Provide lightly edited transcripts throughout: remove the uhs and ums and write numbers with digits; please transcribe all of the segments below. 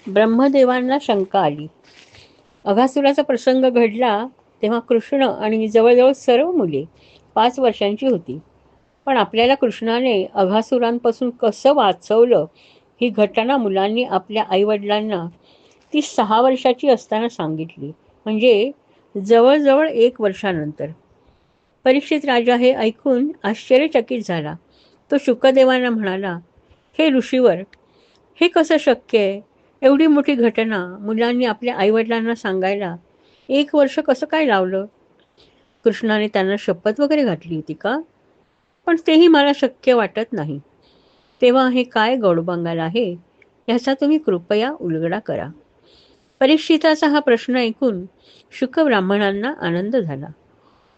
ब्रह्मदेवांना शंका आली. अघासुराचा प्रसंग घडला तेव्हा कृष्ण आणि जवळजवळ सर्व मुले 5 वर्षांची होती. पण आपल्याला कृष्णाने अघासुरांपासून कसं वाचवलं ही घटना मुलांनी आपल्या आईवडिलांना ती 6 वर्षाची असताना सांगितली. म्हणजे जवळजवळ 1 वर्षानंतर. परीक्षित राजा हे ऐकून आश्चर्यचकित झाला. तो शुकदेवांना म्हणाला, हे ऋषीवर, हे कसं शक्य आहे? एवढी मोठी घटना मुलांनी आपल्या आईवडिलांना सांगायला 1 वर्ष कसं काय लावलं? कृष्णाने त्यांना शपथ वगैरे घातली होती का? पण तेही मला शक्य वाटत नाही. तेव्हा हे काय गौडबंगाल आहे, याचा तुम्ही कृपया उलगडा करा. परीक्षिताचा हा प्रश्न ऐकून शुक ब्राह्मणांना आनंद झाला.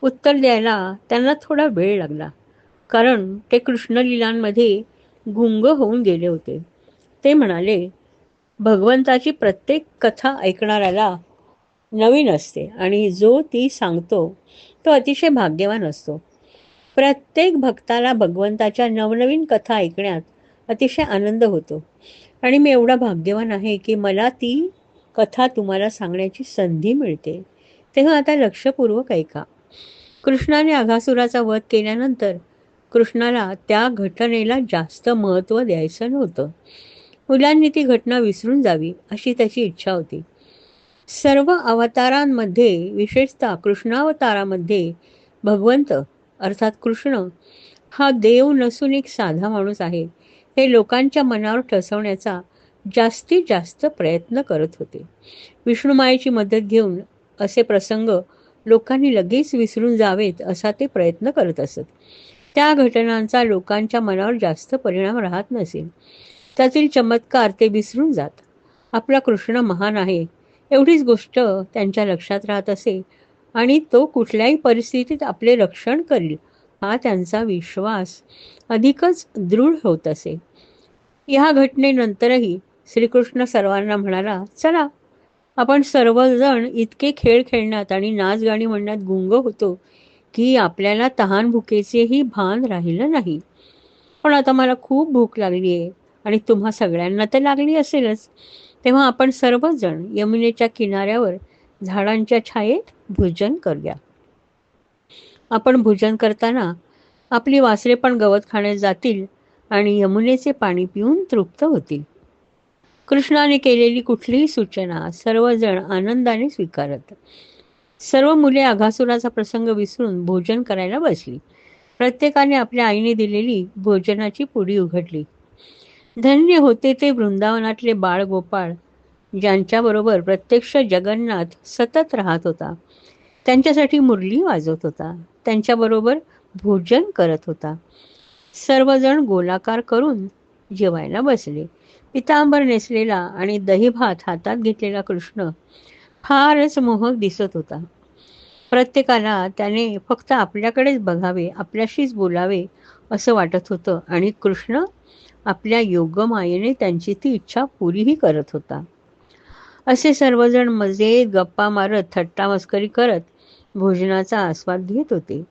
उत्तर द्यायला त्यांना थोडा वेळ लागला, कारण ते कृष्णलीलांमध्ये गुंग होऊन गेले होते. ते म्हणाले, भगवंताची प्रत्येक कथा ऐकणाऱ्याला नवीन असते आणि जो ती सांगतो तो अतिशय भाग्यवान असतो. प्रत्येक भक्ताला भगवंताच्या नवनवीन कथा ऐकण्यात अतिशय आनंद होतो आणि मी एवढा भाग्यवान आहे की मला ती कथा तुम्हाला सांगण्याची संधी मिळते. तेव्हा आता लक्षपूर्वक ऐका. कृष्णाने अघासुराचा वध केल्यानंतर कृष्णाला त्या घटनेला जास्त महत्त्व द्यायचं नव्हतं. मुलांनी ती घटना विसरून जावी अशी त्याची इच्छा होती. सर्व अवतारांमध्ये, विशेषतः कृष्णावतारामध्ये, भगवंत अर्थात कृष्ण हा देव नसून एक साधा माणूस आहे, हे लोकांच्या मनावर ठसवण्याचा जास्तीत जास्त प्रयत्न करत होते. विष्णुमायेची मदत घेऊन असे प्रसंग लोकांनी लगेच विसरून जावेत असा ते प्रयत्न करत असत. त्या घटनांचा लोकांच्या मनावर जास्त परिणाम राहत नसेल. त्यातील चमत्कार ते विसरून जात. आपला कृष्ण महान आहे एवढीच गोष्ट त्यांच्या लक्षात राहत असे आणि तो कुठल्याही परिस्थितीत आपले रक्षण करील हा त्यांचा विश्वास अधिकच दृढ होत असे. या घटनेनंतरही श्रीकृष्ण सर्वांना म्हणाला, चला आपण सर्वजण इतके खेळ खेळण्यात आणि नाचगाणी म्हणण्यात गुंग होतो की आपल्याला तहान भुकेचेही भान राहिलं नाही. पण आता मला खूप भूक लागली आहे आणि तुम्हा सगळ्यांना तर लागली असेलच. तेव्हा आपण सर्वजण यमुनेच्या किनाऱ्यावर झाडांच्या छायेत भोजन करूया. आपण भोजन करताना आपली वासरे पण गवत खाण्यात जातील आणि यमुनेचे पाणी पिऊन तृप्त होतील. कृष्णाने केलेली कुठलीही सूचना सर्वजण आनंदाने स्वीकारत. सर्व मुले अघासुराचा प्रसंग विसरून भोजन करायला बसली. प्रत्येकाने आपल्या आईने दिलेली भोजनाची पुडी उघडली. धन्य होते ते वृंदावनातले बाळ गोपाळ, ज्यांच्याबरोबर प्रत्यक्ष जगन्नाथ सतत राहत होता, त्यांच्यासाठी मुरली वाजवत होता, त्यांच्याबरोबर भोजन करत होता. सर्वजण गोलाकार करून जेवायला बसले. पितांबर नेसलेला आणि दहीभात हातात घेतलेला कृष्ण फारच मोहक दिसत होता. प्रत्येकाला त्याने फक्त आपल्याकडेच बघावे, आपल्याशीच बोलावे असं वाटत होतं आणि कृष्ण आपल्या योगमायेने त्यांची ती इच्छा पुरीही करत होता. असे सर्वजण मजेत गप्पा मारत, थट्टा मस्करी करत भोजनाचा आस्वाद घेत होते.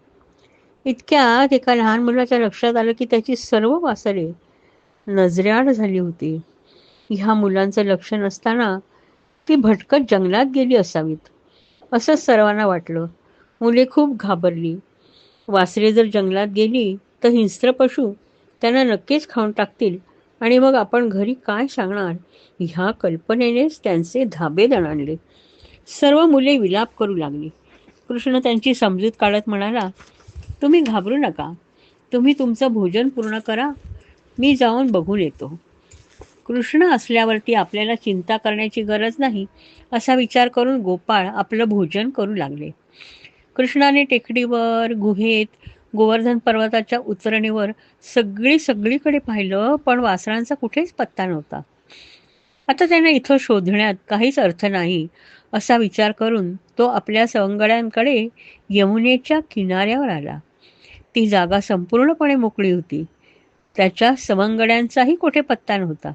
इतक्यात एका लहान मुलाच्या लक्षात आलं की त्याची सर्व वासरे नजरेआड झाली होती. ह्या मुलांचं लक्ष नसताना ती भटकत जंगलात गेली असावीत असं सर्वांना वाटलं. मुले खूप घाबरली. वासरे जर जंगलात गेली तर हिंस्त्र पशु त्यांना नक्कीच खाऊन टाकतील आणि मग आपण घरी काय सांगणार ह्या कल्पनेनेच त्यांचे धाबे दणाणले. सर्व मुले विलाप करू लागली. कृष्ण त्यांची समजूत काढत म्हणाला, तुम्ही घाबरू नका. तुम्ही तुमचं भोजन पूर्ण करा. मी जाऊन बघून येतो. कृष्ण असल्यावरती आपल्याला चिंता करण्याची गरज नाही असा विचार करून गोपाळ आपलं भोजन करू लागले. कृष्णाने टेकडीवर, गुहेत, गोवर्धन पर्वताच्या उतरणीवर सगळीकडे पाहिलं, पण वासरांचा कुठेच पत्ता नव्हता. आता त्यांना इथं शोधण्यात काहीच अर्थ नाही असा विचार करून तो आपल्या सवंगड्यांकडे यमुनेच्या किनाऱ्यावर आला. ती जागा संपूर्णपणे मोकळी होती. त्याच्या सवंगड्यांचाही कुठे पत्ता नव्हता.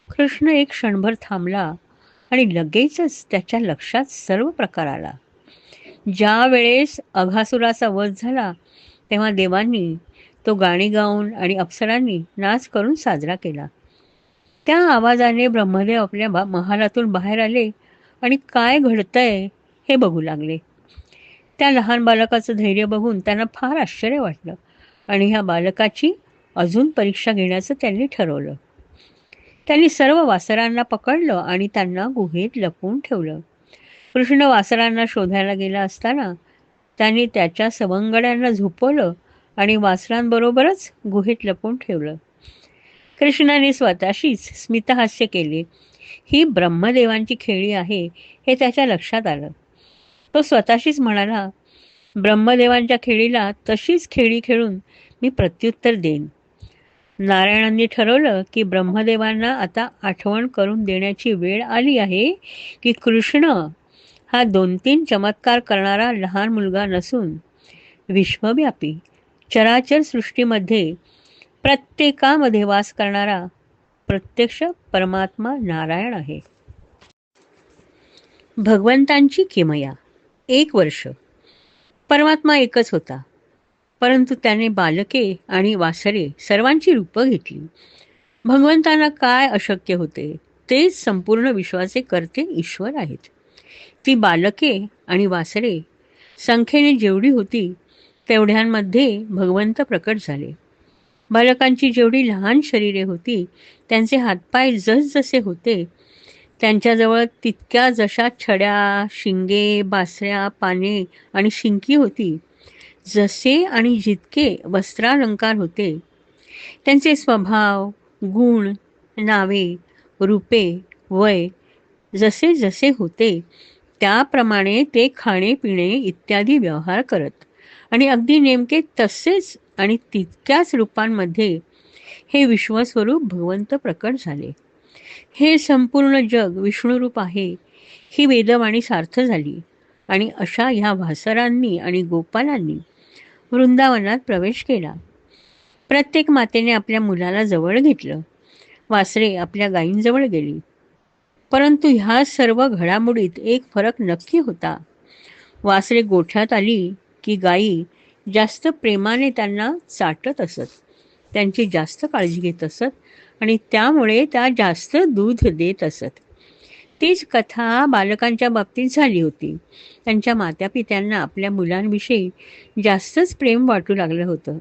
कृष्ण एक क्षणभर थांबला आणि लगेचच त्याच्या लक्षात सर्व प्रकार आला. ज्या वेळेस अघासुराचा वध झाला तेव्हा देवांनी तो गाणी गाऊन आणि अप्सरांनी नाच करून साजरा केला. त्या आवाजाने ब्रह्मदेव आपल्या महालातून बाहेर आले आणि काय घडतंय हे बघू लागले. त्या लहान बालकाचं धैर्य बघून त्यांना फार आश्चर्य वाटलं आणि ह्या बालकाची अजून परीक्षा घेण्याचं त्यांनी ठरवलं. त्यांनी सर्व वासरांना पकडलं आणि त्यांना गुहेत लपवून ठेवलं. कृष्ण वासरांना शोधायला गेला असताना त्यांनी त्याच्या सवंगड्यांना झोपवलं आणि वासरांबरोबरच गुहेत लपवून ठेवलं. कृष्णाने स्वतःशीच स्मितहास्य केले. ही ब्रह्मदेवांची खेळी आहे हे त्याच्या लक्षात आलं. तो स्वतःशीच म्हणाला, ब्रह्मदेवांच्या खेळीला तशीच खेळी खेळून मी प्रत्युत्तर देईन. नारायणांनी ठरवलं की ब्रह्मदेवांना आता आठवण करून देण्याची वेळ आली आहे की कृष्ण हा 2-3 चमत्कार करणारा लहान मुलगा नसून विश्वव्यापी चराचर सृष्टीमध्ये प्रत्येकामध्ये वास करणारा प्रत्यक्ष परमात्मा नारायण आहे. भगवंतांची किमया. 1 वर्ष. परमात्मा एकच होता, परंतु त्याने बालके आणि वासरे सर्वांची रूपं घेतली. भगवंतांना काय अशक्य होते? तेच संपूर्ण विश्वाचे कर्ते ईश्वर आहेत. ती बालके आणि वासरे संख्येने जेवढी होती तेवढ्यांमध्ये भगवंत प्रकट झाले. बालकांची जेवढी लहान शरीरे होती, त्यांचे हातपाय जसजसे होते, त्यांच्याजवळ तितक्या जशा छड्या, शिंगे, बासऱ्या, पाने आणि शिंकी होती, जसे आणि जितके वस्त्रालंकार होते, त्यांचे स्वभाव, गुण, नावे, रूपे, वय जसे जसे होते त्याप्रमाणे ते खाणे पिणे इत्यादी व्यवहार करत आणि अगदी नेमके तसेच आणि तितक्याच रूपांमध्ये हे विश्वस्वरूप भगवंत प्रकट झाले. हे संपूर्ण जग विष्णुरूप आहे ही वेदवाणी सार्थ झाली आणि अशा ह्या वासरांनी आणि गोपालांनी वृंदावनात प्रवेश केला. प्रत्येक मातेने आपल्या मुलाला जवळ घेतलं. वासरे आपल्या गायींजवळ गेली. परंतु ह्या सर्व घडामोडीत एक फरक नक्की होता. वासरे गोठ्यात आली की गायी जास्त प्रेमाने त्यांना चाटत असत, त्यांची जास्त काळजी घेत असत आणि त्यामुळे त्या जास्त दूध देत असत. तीच कथा बालकांच्या बाबतीत झाली होती. त्यांच्या मातापित्यांना आपल्या मुलांविषयी जास्तच प्रेम वाटू लागलं होतं.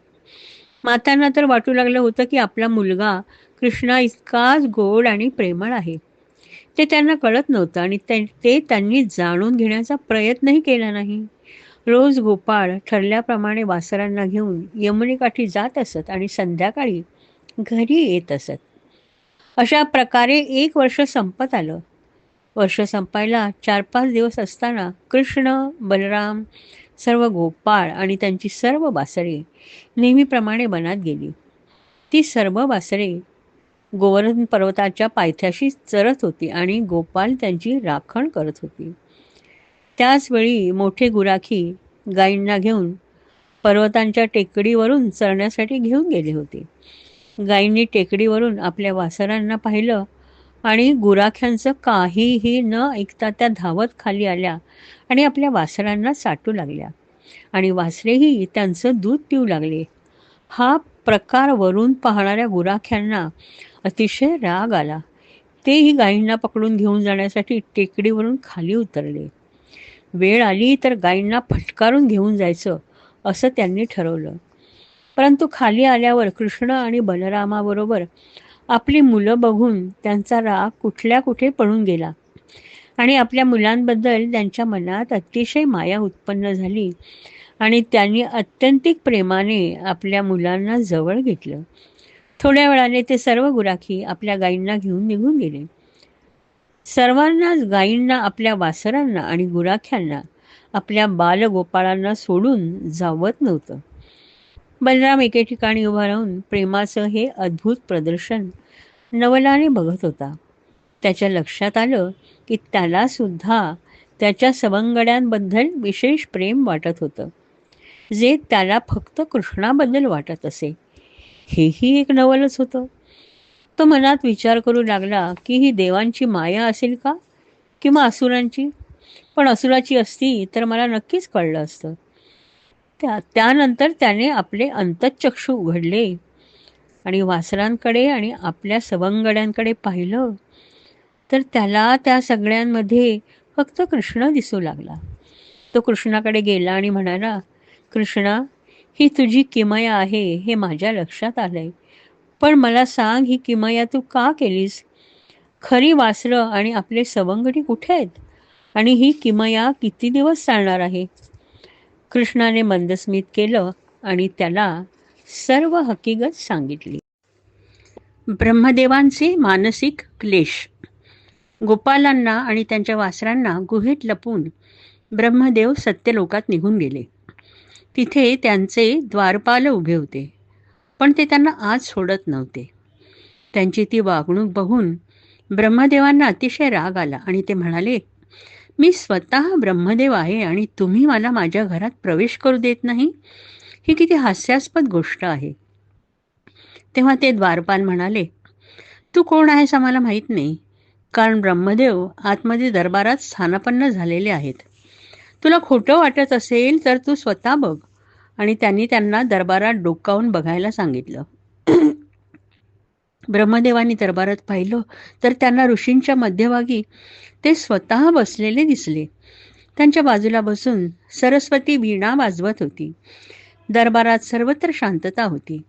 मातांना तर वाटू लागलं होतं की आपला मुलगा कृष्णा इतकाच गोड आणि प्रेमळ आहे. ते त्यांना कळत नव्हतं आणि ते त्यांनी जाणून घेण्याचा प्रयत्नही केला नाही. रोज गोपाळ ठरल्याप्रमाणे वासरांना घेऊन यमुनेकाठी जात असत आणि संध्याकाळी घरी येत असत. अशा प्रकारे 1 वर्ष संपत आलं. वर्ष संपायला 4-5 दिवस असताना कृष्ण, बलराम, सर्व गोपाळ आणि त्यांची सर्व वासरे नेहमीप्रमाणे वनात गेली. ती सर्व वासरे गोवर्धन पर्वताच्या पायथ्याशी चरत होती आणि गोपाल त्यांची राखण करत होती. त्याचवेळी मोठे गुराखी गायींना घेऊन पर्वतांच्या टेकडीवरून चरण्यासाठी घेऊन गेले होते. गायींनी टेकडीवरून आपल्या वासरांना पाहिलं आणि गुराख्यांचं काहीही न ऐकता त्या धावत खाली आल्या आणि आपल्या वासरांना चाटू लागल्या आणि वासरेही त्यांचं दूध पिऊ लागले. हा प्रकार वरून पाहणाऱ्या गुराख्यांना अतिशय राग आला. तेही गायींना पकडून घेऊन जाण्यासाठी टेकडीवरून खाली उतरले. वेळ आली तर गायींना फटकारून घेऊन जायचं असं त्यांनी ठरवलं. परंतु खाली आल्यावर कृष्ण आणि बलरामाबरोबर आपली मुलं बघून त्यांचा राग कुठल्या कुठे पळून गेला आणि आपल्या मुलांबद्दल त्यांच्या मनात अतिशय माया उत्पन्न झाली आणि त्यांनी अत्यंतिक प्रेमाने आपल्या मुलांना जवळ घेतलं. थोड्या वेळाने ते सर्व गुराखी आपल्या गायींना घेऊन निघून गेले. सर्वांनाच गायींना, आपल्या वासरांना आणि गुराख्यांना आपल्या बालगोपाळांना सोडून जावत नव्हतं. बलराम एके ठिकाणी उभा राहून प्रेमाचं हे अद्भुत प्रदर्शन नवलाने बघत होता. त्याच्या लक्षात आलं की त्याला सुद्धा त्याच्या सवंगड्यांबद्दल विशेष प्रेम वाटत होतं, जे त्याला फक्त कृष्णाबद्दल वाटत असे. हेही एक नवलच होतं. तो मनात विचार करू लागला की ही देवांची माया असेल का किंवा असुरांची. पण असुराची असती तर मला नक्कीच कळलं असतं. त्यानंतर त्याने आपले अंतःचक्षु उघडले आणि वासरांकडे आणि आपल्या सवंगड्यांकडे पाहिलं तर त्याला त्या सगळ्यांमध्ये फक्त कृष्ण दिसू लागला. तो कृष्णाकडे गेला आणि म्हणाला, कृष्णा, ही तुझी किमया आहे हे माझ्या लक्षात आलंय, पण मला सांग, ही किमया तू का केलीस? खरी वासरं आणि आपले सवंगडी कुठे आहेत? आणि ही किमया किती दिवस चालणार आहे? कृष्णाने मंदस्मित केलं आणि त्याला सर्व हकीकत सांगितली. ब्रह्मदेवांचे मानसिक क्लेश. गोपालांना आणि त्यांच्या वासरांना गुहेत लपून ब्रह्मदेव सत्यलोकात निघून गेले. तिथे त्यांचे द्वारपाल उभे होते, पण ते त्यांना आज सोडत नव्हते. त्यांची ती वागणूक बघून ब्रह्मदेवांना अतिशय राग आला आणि ते म्हणाले, मी स्वतः ब्रह्मदेव आहे आणि तुम्ही मला माझ्या घरात प्रवेश करू देत नाही? ही किती हास्यास्पद गोष्ट आहे. तेव्हा ते द्वारपाल म्हणाले, तू कोण आहेस आम्हाला माहीत नाही, कारण ब्रह्मदेव आतमध्ये दरबारात स्थानापन्न झालेले आहेत. तुला खोटं वाटत असेल तर तू स्वतः बघ. आणि त्यांनी त्यांना दरबारात डोकावून बघायला सांगितलं. ब्रह्मदेवांनी दरबारात पाहिलं तर त्यांना ऋषींच्या मध्यभागी ते स्वतः बसलेले दिसले. त्यांच्या बाजूला बसून सरस्वती वीणा वाजवत होती. दरबारात सर्वत्र शांतता होती.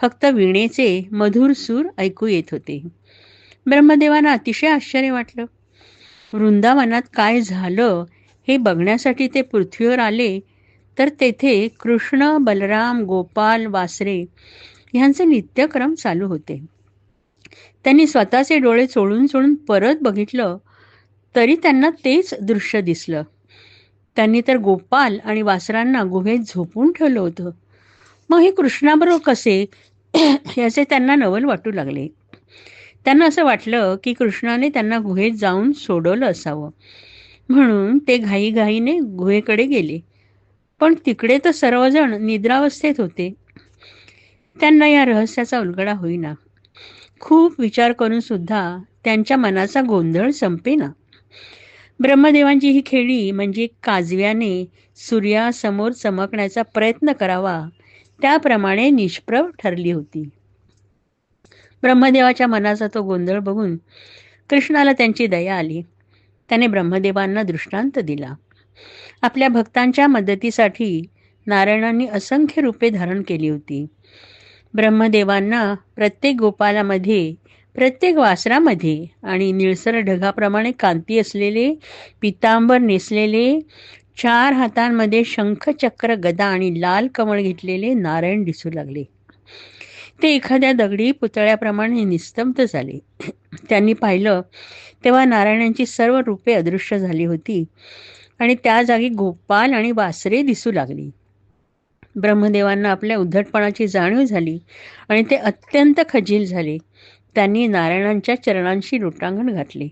फक्त वीणेचे मधुर सूर ऐकू येत होते. ब्रह्मदेवांना अतिशय आश्चर्य वाटलं. वृंदावनात काय झालं हे बघण्यासाठी ते पृथ्वीवर आले तर तेथे कृष्ण, बलराम, गोपाल, वासरे ह्यांचे नित्यक्रम चालू होते. त्यांनी स्वतःचे डोळे चोळून चोळून परत बघितलं तरी त्यांना तेच दृश्य दिसलं. त्यांनी तर गोपाल आणि वासरांना गुहेत झोपून ठेवलं होतं. मग हे कृष्णाबरोबर कसे याचे त्यांना नवल वाटू लागले. त्यांना असं वाटलं की कृष्णाने त्यांना गुहेत जाऊन सोडवलं असावं, म्हणून ते घाईघाईने गुहेकडे गेले. पण तिकडे तर सर्वजण निद्रावस्थेत होते. त्यांना या रहस्याचा उलगडा होईना. खूप विचार करून सुद्धा त्यांच्या मनाचा गोंधळ संपेना. ब्रह्मदेवांची ही खेळी म्हणजे काजव्याने सूर्यासमोर चमकण्याचा प्रयत्न करावा त्याप्रमाणे निष्प्रभ ठरली होती. ब्रह्मदेवाच्या मनाचा तो गोंधळ बघून कृष्णाला त्यांची दया आली. त्याने ब्रह्मदेवांना दृष्टांत दिला. आपल्या भक्तांच्या मदतीसाठी नारायणांनी असंख्य रूपे धारण केली होती. ब्रह्मदेवांना प्रत्येक गोपालामध्ये, प्रत्येक वासरामध्ये आणि निळसर ढगाप्रमाणे कांती असलेले पितांबर नेसलेले, 4 हातांमध्ये शंख, चक्र, गदा आणि लाल कमळ घेतलेले नारायण दिसू लागले. ते एखाद्या दगडी पुतळ्याप्रमाणे निस्तब्ध झाले. त्यांनी पाहिलं तेव्हा नारायणांची सर्व रूपे अदृश्य झाली होती आणि त्या जागी गोपाल आणि वासरे दिसू लागली. ब्रह्मदेवांना आपल्या उद्धटपणाची जाणीव झाली आणि ते अत्यंत खजील झाले. त्यांनी नारायणांच्या चरणांशी लोटांगण घातले.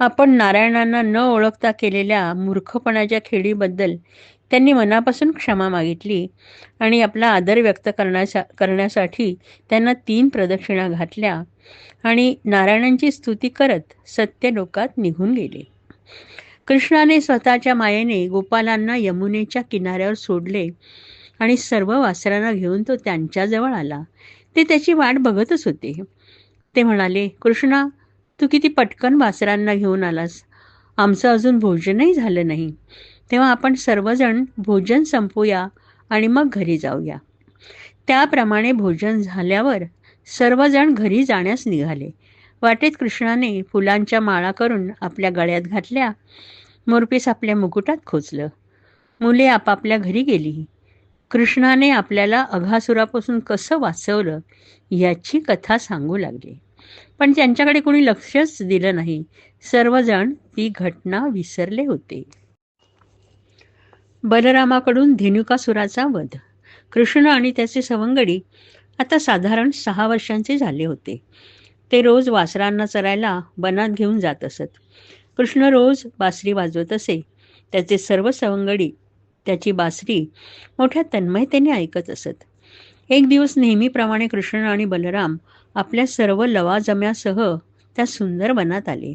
आपण नारायणांना न ओळखता केलेल्या मूर्खपणाच्या खेळीबद्दल त्यांनी मनापासून क्षमा मागितली आणि आपला आदर व्यक्त करण्यासाठी त्यांना 3 प्रदक्षिणा घातल्या आणि नारायणांची स्तुती करत सत्यलोकात निघून गेले. कृष्णाने स्वतःच्या मायेने गोपालांना यमुनेच्या किनाऱ्यावर सोडले आणि सर्व वासरांना घेऊन तो त्यांच्याजवळ आला. ते त्याची वाट बघतच होते. ते म्हणाले, कृष्णा, तू किती पटकन वासरांना घेऊन आलास. आमचं अजून भोजनही झालं नाही. तेव्हा आपण सर्वजण भोजन संपवूया आणि मग घरी जाऊया. त्याप्रमाणे भोजन झाल्यावर सर्वजण घरी जाण्यास निघाले. वाटेत कृष्णाने फुलांच्या माळा करून आपल्या गळ्यात घातल्या. मोरपीस आपल्या मुकुटात खोचलं. मुले आपापल्या घरी गेली. कृष्णाने आपल्याला अघासुरापासून कसं वाचवलं याची कथा सांगू लागले. पण त्यांच्याकडे कोणी लक्षच दिलं नाही. सर्वजण ती घटना विसरले होते. बलरामाकडून धेनुकासुराचा वध. कृष्ण आणि त्याचे सवंगडी आता साधारण 6 वर्षांचे झाले होते. ते रोज वासरांना चरायला वनात घेऊन जात असत. कृष्ण रोज बासरी वाजवत असे. त्याचे सर्व सवंगडी त्याची बासरी मोठ्या तन्मयतेने ऐकत असत. एक दिवस नेहमीप्रमाणे कृष्ण आणि बलराम आपल्या सर्व लवाजम्यासह त्या सुंदर वनात आले.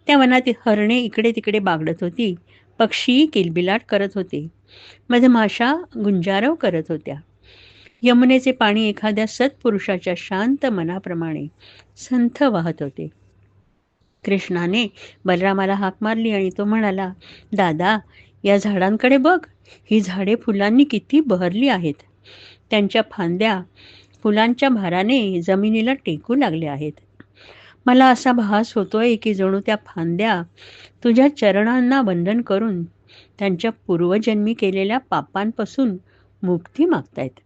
त्या वनात हरणे इकडे तिकडे बागडत होती. पक्षी किलबिलाट करत होते. मधमाशा गुंजारव करत होत्या. यमुनेचे पाणी एखाद्या सत्पुरुषाच्या शांत मनाप्रमाणे संथ वाहत होते. कृष्णाने बलरामाला हाक मारली आणि तो म्हणाला, दादा, या झाडांकडे बघ. ही झाडे फुलांनी किती बहरली आहेत. त्यांच्या फांद्या फुलांच्या भाराने जमिनीला टेकू लागल्या आहेत. मला असा भास होतोय की जणू त्या फांद्या तुझ्या चरणांना वंदन करून त्यांच्या पूर्वजन्मी केलेल्या पापांपासून मुक्ती मागतायत,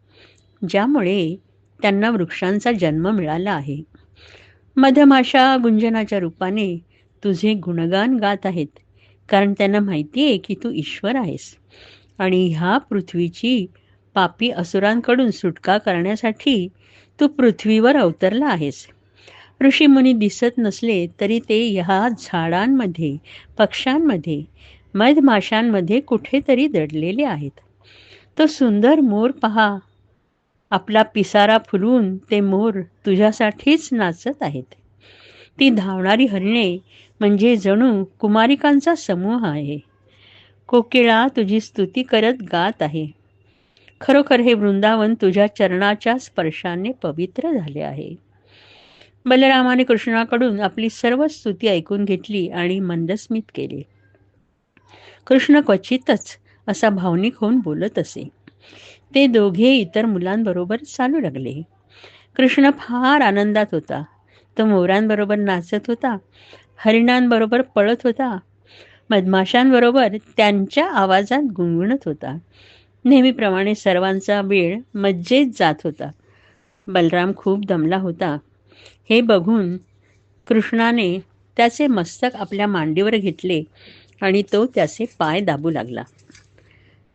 ज्यामुळे त्यांना वृक्षांचा जन्म मिळाला आहे. मधमाशा गुंजनाच्या रूपाने तुझे गुणगान गात आहेत, कारण त्यांना माहिती आहे की तू ईश्वर आहेस आणि ह्या पृथ्वीची पापी असुरांकडून सुटका करण्यासाठी तू पृथ्वीवर अवतरला आहेस. ऋषीमुनी दिसत नसले तरी ते ह्या झाडांमध्ये, पक्ष्यांमध्ये, मधमाशांमध्ये कुठेतरी दडलेले आहेत. तो सुंदर मोर पहा, आपला पिसारा फुलवून ते मोर तुझ्यासाठीच नाचत आहेत. ती धावणारी हरिणे म्हणजे जणू कुमारिकांचा समूह आहे. कोकिळा तुझी स्तुती करत गात आहे. खरोखर हे वृंदावन तुझ्या चरणाच्या स्पर्शाने पवित्र झाले आहे. बलरामाने कृष्णाकडून आपली सर्व स्तुती ऐकून घेतली आणि मंदस्मित केले. कृष्ण क्वचितच असा भावनिक होऊन बोलत असे. ते दोघे इतर मुलांबरोबर चालू लागले. कृष्ण फार आनंदात होता. तो मोरांबरोबर नाचत होता, हरिणांबरोबर पळत होता, मधमाशांबरोबर त्यांच्या आवाजात गुणगुणत होता. नेहमीप्रमाणे सर्वांचा वेळ मज्जेत जात होता. बलराम खूप दमला होता. हे बघून कृष्णाने त्याचे मस्तक आपल्या मांडीवर घेतले आणि तो त्याचे पाय दाबू लागला.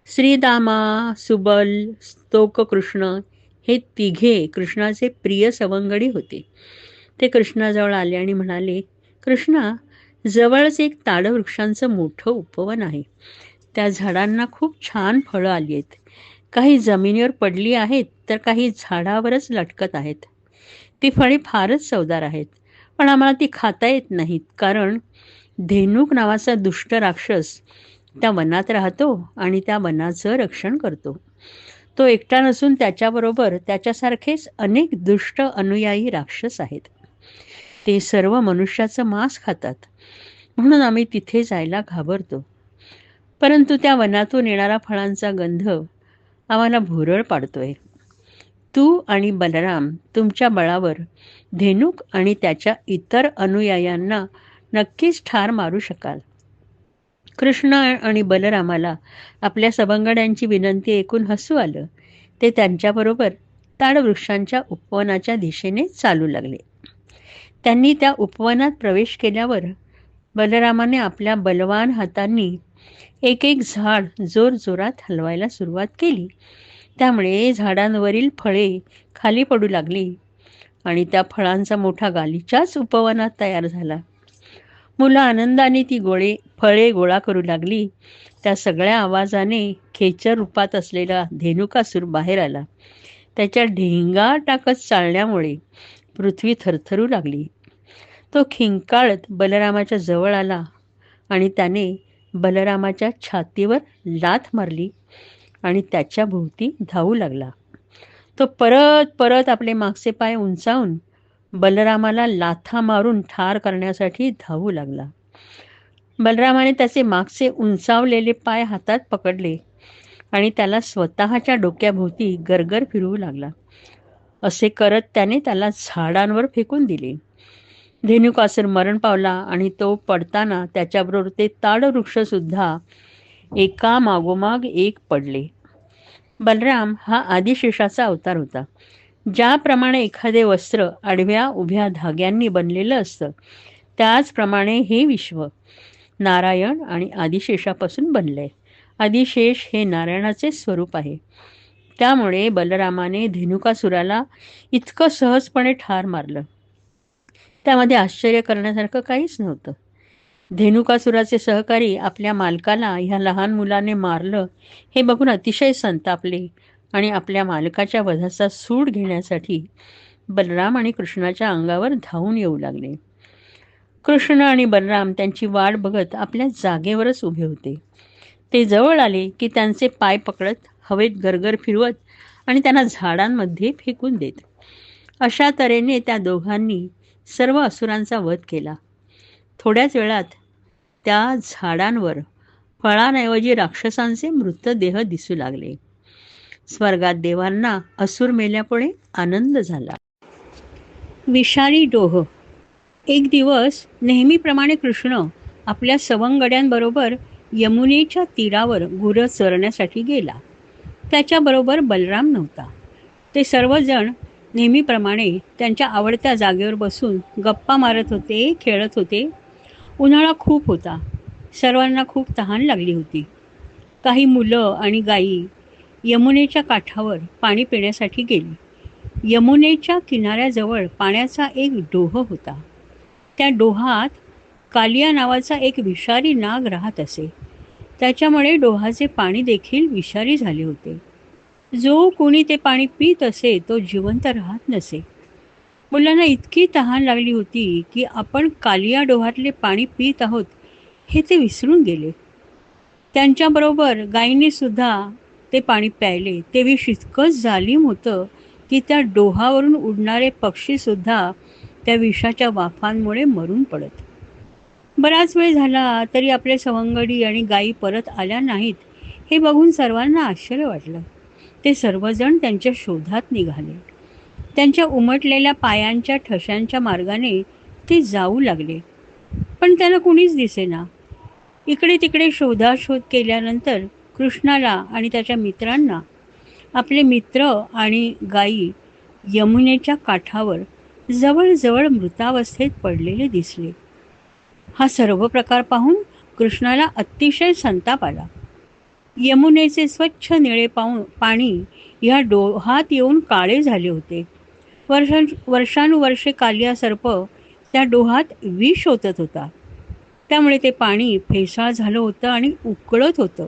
श्रीदामा, सुबल, स्तोक कृष्ण हे तिघे कृष्णाचे प्रिय सवंगडी होते. ते कृष्णाजवळ आले आणि म्हणाले, कृष्णा, जवळच एक ताडवृक्षांचं मोठं उपवन आहे. त्या झाडांना खूप छान फळं आली आहेत. काही जमिनीवर पडली आहेत तर काही झाडावरच लटकत आहेत. ती फळी फारच चवदार आहेत, पण आम्हाला ती खाता येत नाहीत, कारण धेनुक नावाचा दुष्ट राक्षस त्या वनात राहतो आणि त्या वनाचं रक्षण करतो. तो एकटा नसून त्याच्याबरोबर त्याच्यासारखेच अनेक दुष्ट अनुयायी राक्षस आहेत. ते सर्व मनुष्याचं मांस खातात, म्हणून आम्ही तिथे जायला घाबरतो. परंतु त्या वनातून येणारा फळांचा गंध आम्हाला भुरळ पाडतोय. तू आणि बलराम तुमच्या बळावर धेनुक आणि त्याच्या इतर अनुयायांना नक्कीच ठार मारू शकाल. कृष्ण आणि बलरामाला आपल्या सवंगड्यांची विनंती ऐकून हसू आलं. ते त्यांच्याबरोबर ताडवृक्षांच्या उपवनाच्या दिशेने चालू लागले. त्यांनी त्या उपवनात प्रवेश केल्यावर बलरामाने आपल्या बलवान हातांनी एक एक झाड जोरजोरात हलवायला सुरुवात केली. त्यामुळे झाडांवरील फळे खाली पडू लागली आणि त्या फळांचा मोठा गालिचाच उपवनात तयार झाला. मुलं आनंदाने ती फळे गोळा करू लागली. त्या सगळ्या आवाजाने खेचर रूपात असलेला धेनुकासूर बाहेर आला. त्याच्या ढेंगा टाकत चालण्यामुळे पृथ्वी थरथरू लागली. तो खिंकाळत बलरामाच्या जवळ आला आणि त्याने बलरामाच्या छातीवर लाथ मारली आणि त्याच्या भोवती धावू लागला. तो परत परत आपले मागचे पाय उंचावून बलरामाला लाथा मारून ठार करण्यासाठी धावू लागला. बलरामाने त्याचे मागचे उंचावलेले पाय हातात पकडले आणि त्याला स्वतःच्या डोक्याभोवती गरगर फिरवू लागला. असे करत त्याने त्याला झाडांवर फेकून दिले. धेनुकासूर मरण पावला आणि तो पडताना त्याच्याबरोबर ते ताडवृक्षसुद्धा एका मागोमाग एक पडले. बलराम हा आदिशेषाचा अवतार होता. ज्याप्रमाणे एखादे वस्त्र आडव्या उभ्या धाग्यांनी बनलेलं असतं, त्याचप्रमाणे हे विश्व नारायण आणि आदिशेषापासून बनले. आदिशेष हे नारायणाचे स्वरूप आहे. त्यामुळे बलरामाने धेनुकासुराला इतकं सहजपणे ठार मारलं. त्यामध्ये आश्चर्य करण्यासारखं काहीच नव्हतं. धेनुकासुराचे सहकारी आपल्या मालकाला ह्या लहान मुलाने मारलं हे बघून अतिशय संतापले आणि आपल्या मालकाच्या वधाचा सूड घेण्यासाठी बलराम आणि कृष्णाच्या अंगावर धावून येऊ लागले. कृष्ण आणि बलराम त्यांची वाट बघत आपल्या जागेवरच उभे होते. ते जवळ आले की त्यांचे पाय पकडत हवेत गरगर फिरवत आणि त्यांना झाडांमध्ये फेकून देत. अशा तऱ्हेने त्या दोघांनी सर्व असुरांचा वध केला. थोड्याच वेळात त्या झाडांवर फळांऐवजी राक्षसांचे मृतदेह दिसू लागले. स्वर्गात देवांना असुर मेल्यामुळे आनंद झाला. विषारी डोह. एक दिवस नेहमीप्रमाणे कृष्ण आपल्या सवंगड्यांबरोबर यमुनेच्या तीरावर गुरं चरण्यासाठी गेला. त्याच्याबरोबर बलराम नव्हता. ते सर्वजण नेहमीप्रमाणे त्यांच्या आवडत्या जागेवर बसून गप्पा मारत होते, खेळत होते. उन्हाळा खूप होता. सर्वांना खूप तहान लागली होती. काही मुलं आणि गायी यमुनेच्या काठावर पाणी पिण्यासाठी गेली. यमुनेच्या किनाऱ्याजवळ पाण्याचा एक डोह होता. त्या डोहात कालिया नावाचा एक विषारी नाग राहत असे. त्याच्यामुळे डोहाचे पाणी देखील विषारी झाले होते. जो कोणी ते पाणी पित असे तो जिवंत राहत नसे. मुलांना इतकी तहान लागली होती की आपण कालिया डोहातले पाणी पित आहोत हे ते विसरून गेले. त्यांच्याबरोबर गायींनी सुद्धा ते पाणी प्यायले. ते विष इतकंच जालीम होतं की त्या डोहावरून उडणारे पक्षीसुद्धा त्या विषाच्या वाफांमुळे मरून पडत. बराच वेळ झाला तरी आपले सवंगडी आणि गायी परत आल्या नाहीत. हे बघून सर्वांना आश्चर्य वाटलं. ते सर्वजण त्यांच्या शोधात निघाले. त्यांच्या उमटलेल्या पायांच्या ठशांच्या मार्गाने ते जाऊ लागले, पण त्यांना कुणीच दिसेना. इकडे तिकडे शोधाशोध केल्यानंतर कृष्णाला आणि त्याच्या मित्रांना आपले मित्र आणि गायी यमुनेच्या काठावर जवळजवळ मृतावस्थेत पडलेले दिसले. हा सर्व प्रकार पाहून कृष्णाला अतिशय संताप आला. यमुनेचे स्वच्छ निळे पाणी या डोहात येऊन काळे झाले होते. वर्षानुवर्षे कालिया सर्प त्या डोहात विष ओतत होता. त्यामुळे ते पाणी फेसाळ झालं होतं आणि उकळत होतं.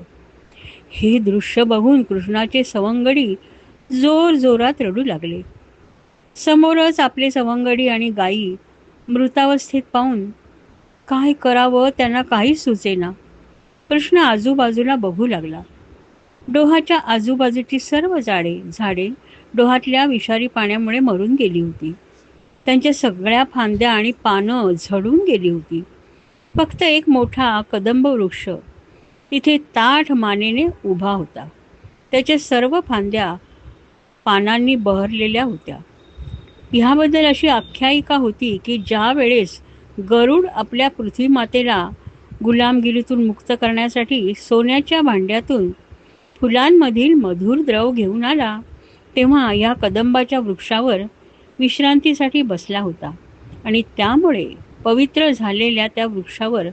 हे दृश्य बघून कृष्णाचे सवंगडी जोरजोरात रडू लागले. समोरच आपले सवंगडी आणि गायी मृतावस्थेत पाहून काय करावं त्यांना काहीच सुचेना. कृष्ण आजूबाजूला बघू लागला. डोहाच्या आजूबाजूची सर्व झाडे डोहातल्या विषारी पाण्यामुळे मरून गेली होती. त्यांच्या सगळ्या फांद्या आणि पानं झडून गेली होती. फक्त एक मोठा कदंब वृक्ष तिथे ताठ मानेने उभा होता. त्याच्या सर्व फांद्या पानांनी बहरलेल्या होत्या. ह्याबद्दल अशी आख्यायिका होती की ज्या वेळेस गरुड आपल्या पृथ्वी मातेला गुलामगिरीतून मुक्त करण्यासाठी सोन्याच्या भांड्यातून फुलांमधील मधुर द्रव घेऊन आला, तेव्हा या कदंबाच्या वृक्षावर विश्रांतीसाठी बसला होता आणि त्यामुळे पवित्र झालेल्या त्या वृक्षावर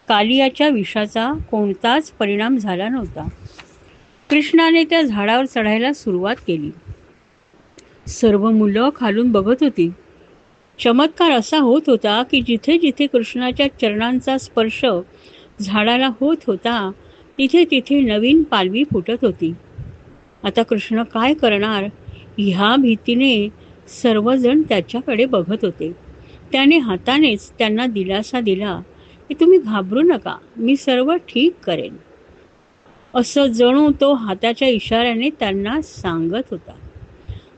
कालियाच्या विषाचा कोणताच परिणाम झाला नव्हता. कृष्णाने त्या झाडावर चढायला सुरुवात केली. सर्व मुलं खालून बघत होती. चमत्कार असा होत होता की जिथे जिथे कृष्णाच्या चरणांचा स्पर्श झाडाला होत होता तिथे तिथे नवीन पालवी फुटत होती. आता कृष्ण काय करणार ह्या भीतीने सर्वजण त्याच्याकडे बघत होते. त्याने हातानेच त्यांना दिलासा दिला की तुम्ही घाबरू नका, मी सर्व ठीक करेन, असं जणू तो हाताच्या इशाऱ्याने त्यांना सांगत होता.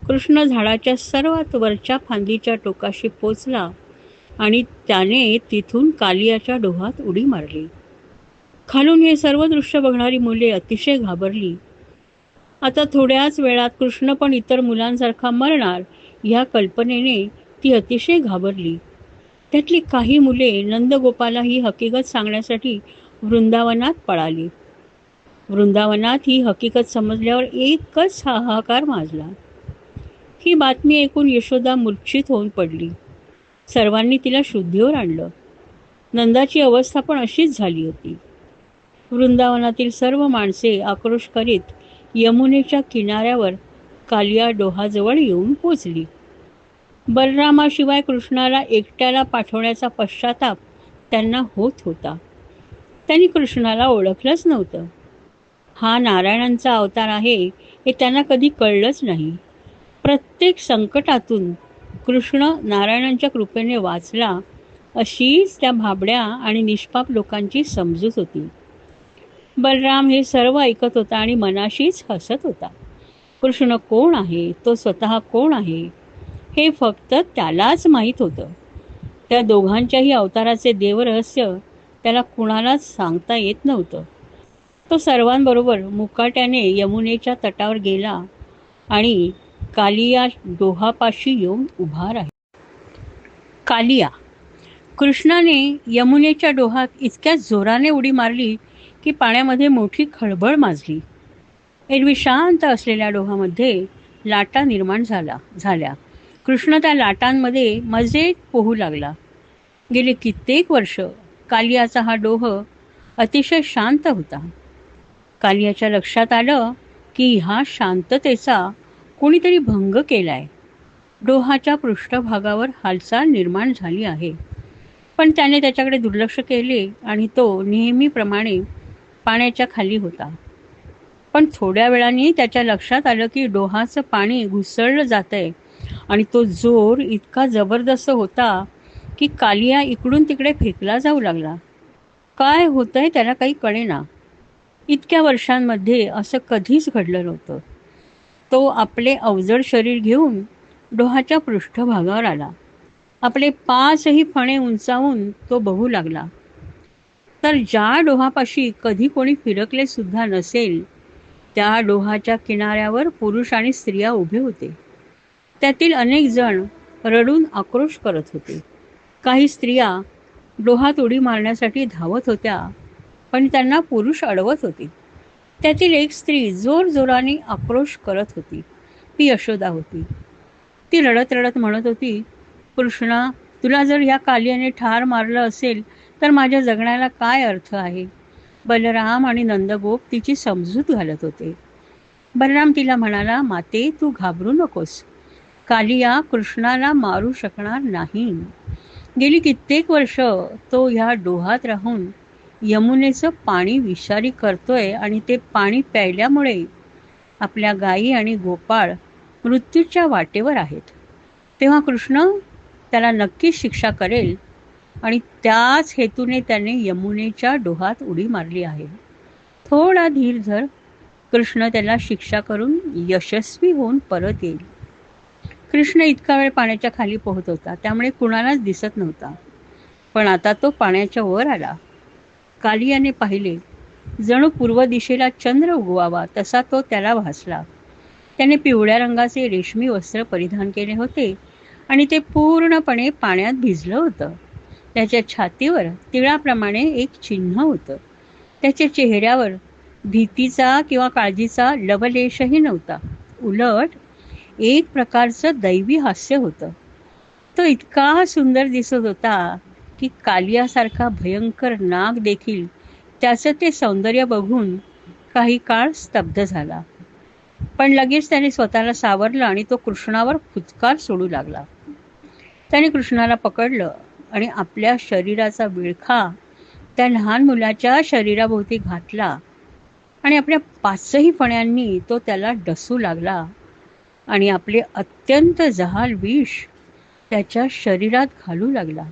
कृष्ण झाडाच्या सर्वात वरच्या फांदीच्या टोकाशी पोचला आणि त्याने तिथून कालियाच्या डोहात उडी मारली. खालून हे सर्व दृश्य बघणारी मुले अतिशय घाबरली. आता थोड्याच वेळात कृष्ण पण इतर मुलांसारखा मरणार ह्या कल्पनेने ती अतिशय घाबरली. त्यातली काही मुले नंदगोपाला ही हकीकत सांगण्यासाठी वृंदावनात पळाली. वृंदावनात ही हकीकत समजल्यावर एकच हाहाकार माजला. ही बातमी ऐकून यशोदा मूर्छित होऊन पडली. सर्वांनी तिला शुद्धीवर आणलं. नंदाची अवस्था पण अशीच झाली होती. वृंदावनातील सर्व माणसे आक्रोश करीत यमुनेच्या किनाऱ्यावर कालिया डोहाजवळ येऊन पोचली. बलरामाशिवाय कृष्णाला एकट्याला पाठवण्याचा पश्चाताप त्यांना होत होता. त्यांनी कृष्णाला ओळखलंच नव्हतं. हा नारायणांचा अवतार आहे हे त्यांना कधी कळलंच नाही. प्रत्येक संकटातून कृष्ण नारायणांच्या कृपेने वाचला अशीच त्या भाबड्या आणि निष्पाप लोकांची समजूत होती. बलराम हे सर्व ऐकत होता आणि मनाशीच हसत होता. कृष्ण कोण आहे, तो स्वतः कोण आहे, हे फक्त त्यालाच माहीत होतं. त्या दोघांच्याही अवताराचे देवरहस्य त्याला कुणालाच सांगता येत नव्हतं. तो सर्वांबरोबर मुकाट्याने यमुनेच्या तटावर गेला आणि कालिया डोहापाशी येऊन उभा राहिला. कालिया. कृष्णाने यमुनेच्या डोहात इतक्या जोराने उडी मारली की पाण्यामध्ये मोठी खळबळ माजली. एरवी शांत असलेल्या डोहामध्ये लाटा निर्माण झाल्या. कृष्ण त्या लाटांमध्ये मजेत पोहू लागला. गेली कित्येक वर्ष कालियाचा हा डोह अतिशय शांत होता. कालियाच्या लक्षात आलं की ह्या शांततेचा कोणीतरी भंग केलाय. डोहाच्या पृष्ठभागावर हालचाल निर्माण झाली आहे. पण त्याने त्याच्याकडे दुर्लक्ष केले आणि तो नेहमीप्रमाणे पाण्याच्या खाली होता. पण थोड्या वेळाने त्याच्या लक्षात आलं की डोहाचं पाणी घुसळलं जातंय आणि तो जोर इतका जबरदस्त होता की कालिया इकडून तिकडे फेकला जाऊ लागला. काय होतंय त्याला काही कळेना. इतक्या वर्षांमध्ये असं कधीच घडलं नव्हतं. तो आपले अवजड शरीर घेऊन डोहाच्या पृष्ठभागावर आला. आपले 5ही फणे उंचावून तो बघू लागला. तर ज्या डोहापाशी कधी कोणी फिरकले सुद्धा नसेल, त्या डोहाच्या किनाऱ्यावर पुरुष आणि स्त्रिया उभे होते. त्यातील अनेक जण रडून आक्रोश करत होते. काही स्त्रिया डोहात उडी मारण्यासाठी धावत होत्या, पण त्यांना पुरुष अडवत होते. त्यातील एक स्त्री जोरजोराने आक्रोश करत होती. ती यशोदा होती. ती रडत रडत म्हणत होती, कृष्णा, तुला जर या कालियाने ठार मारलं असेल तर माझ्या जगण्याला काय अर्थ आहे. बलराम आणि नंदगोप तिची समजूत घालत होते. बलराम तिला म्हणाला, माते, तू घाबरू नकोस. कालिया कृष्णाला मारू शकणार नाही. गेली कित्येक वर्ष तो ह्या डोहात राहून यमुनेचं पाणी विषारी करतोय आणि ते पाणी प्यायल्यामुळे आपल्या गायी आणि गोपाळ मृत्यूच्या वाटेवर आहेत. तेव्हा कृष्ण त्याला नक्कीच शिक्षा करेल आणि त्याच हेतूने त्याने यमुनेच्या डोहात उडी मारली आहे. थोडा धीर धर. कृष्ण त्याला शिक्षा करून यशस्वी होऊन परत येईल. कृष्ण इतका वेळ पाण्याच्या खाली पोहत होता, त्यामुळे कुणालाच दिसत नव्हता. पण आता तो पाण्याच्या वर आला. कालियाने पाहिले. जणू पूर्व दिशेला चंद्र उगवावा तसा तो त्याला भासला. त्याने पिवळ्या रंगाचे रेशमी वस्त्र परिधान केले होते आणि ते पूर्णपणे पाण्यात भिजलं होतं. त्याच्या छातीवर तिळाप्रमाणे एक चिन्ह होतं. त्याच्या चेहऱ्यावर भीतीचा किंवा काळजीचा लवलेशही नव्हता. उलट एक प्रकारचं दैवी हास्य होतं. तो इतका सुंदर दिसत होता की कालियासारखा भयंकर नाग देखील त्याचं ते सौंदर्य बघून काही काळ स्तब्ध झाला. पण लगेच त्याने स्वतःला सावरलं आणि तो कृष्णावर फुटकार सोडू लागला. त्याने कृष्णाला पकडलं आणि आपल्या शरीराचा विळखा त्या लहान मुलाच्या शरीराभोवती घातला आणि आपल्या 5ही फण्यांनी तो त्याला डसू लागला आणि आपले अत्यंत जहाल विष त्याच्या शरीरात घालू लागला.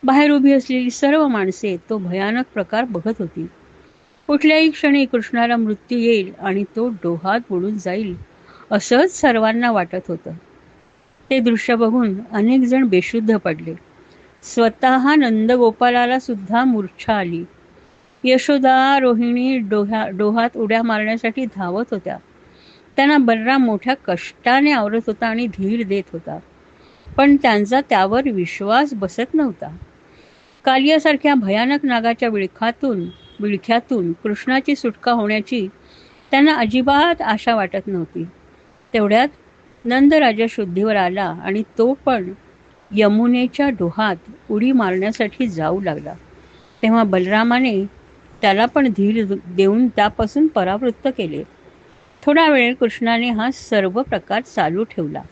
बाहेर उभी असलेली सर्व माणसे तो भयानक प्रकार बघत होती. कुठल्याही क्षणी कृष्णाला मृत्यू येईल आणि तो डोहात बुडून जाईल असंच सर्वांना वाटत होतं. ते दृश्य बघून अनेक जण बेशुद्ध पडले. स्वतः नंदगोपालाला सुद्धा मूर्छा आली. यशोदा, रोहिणी डोहात उड्या मारण्यासाठी धावत होत्या. त्यांना बलराम मोठ्या कष्टाने आवरत होता आणि धीर देत होता. पण त्यांचा त्यावर विश्वास बसत नव्हता. कालियासारख्या भयानक नागाच्या विळख्यातून कृष्णाची सुटका होण्याची त्यांना अजिबात आशा वाटत नव्हती. तेवढ्यात नंदराजा शुद्धीवर आला आणि तो पण यमुनेच्या डोहात उडी मारण्यासाठी जाऊ लागला. तेव्हा बलरामाने त्याला पण धीर देऊन त्यापासून परावृत्त केले. थोडा वेळ कृष्णाने हा सर्व प्रकार चालू ठेवला.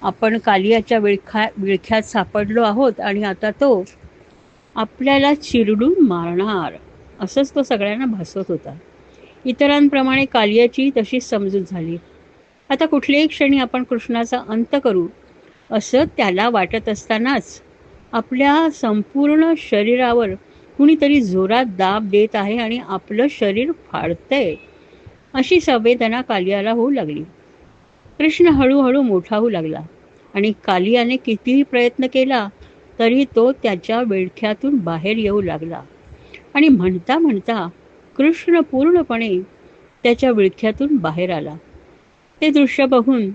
आपण कालियाच्या विळख्यात सापडलो आहोत आणि आता तो आपल्याला चिरडून मारणार, असंच तो सगळ्यांना भासवत होता. इतरांप्रमाणे कालियाची तशीच समजूत झाली. आता कुठल्याही क्षणी आपण कृष्णाचा अंत करू असं त्याला वाटत असतानाच आपल्या संपूर्ण शरीरावर कुणीतरी जोरात दाब देत आहे आणि आपलं शरीर फाडतंय. अशी संवेदना कालियाला होऊ लागली. कृष्ण हळूहळू मोठा होऊ लागला आणि कालियाने कितीही प्रयत्न केला तरी तो त्याच्या विळख्यातून बाहेर येऊ लागला आणि म्हणता म्हणता कृष्ण पूर्णपणे त्याच्या विळख्यातून बाहेर आला. ते दृश्य बघून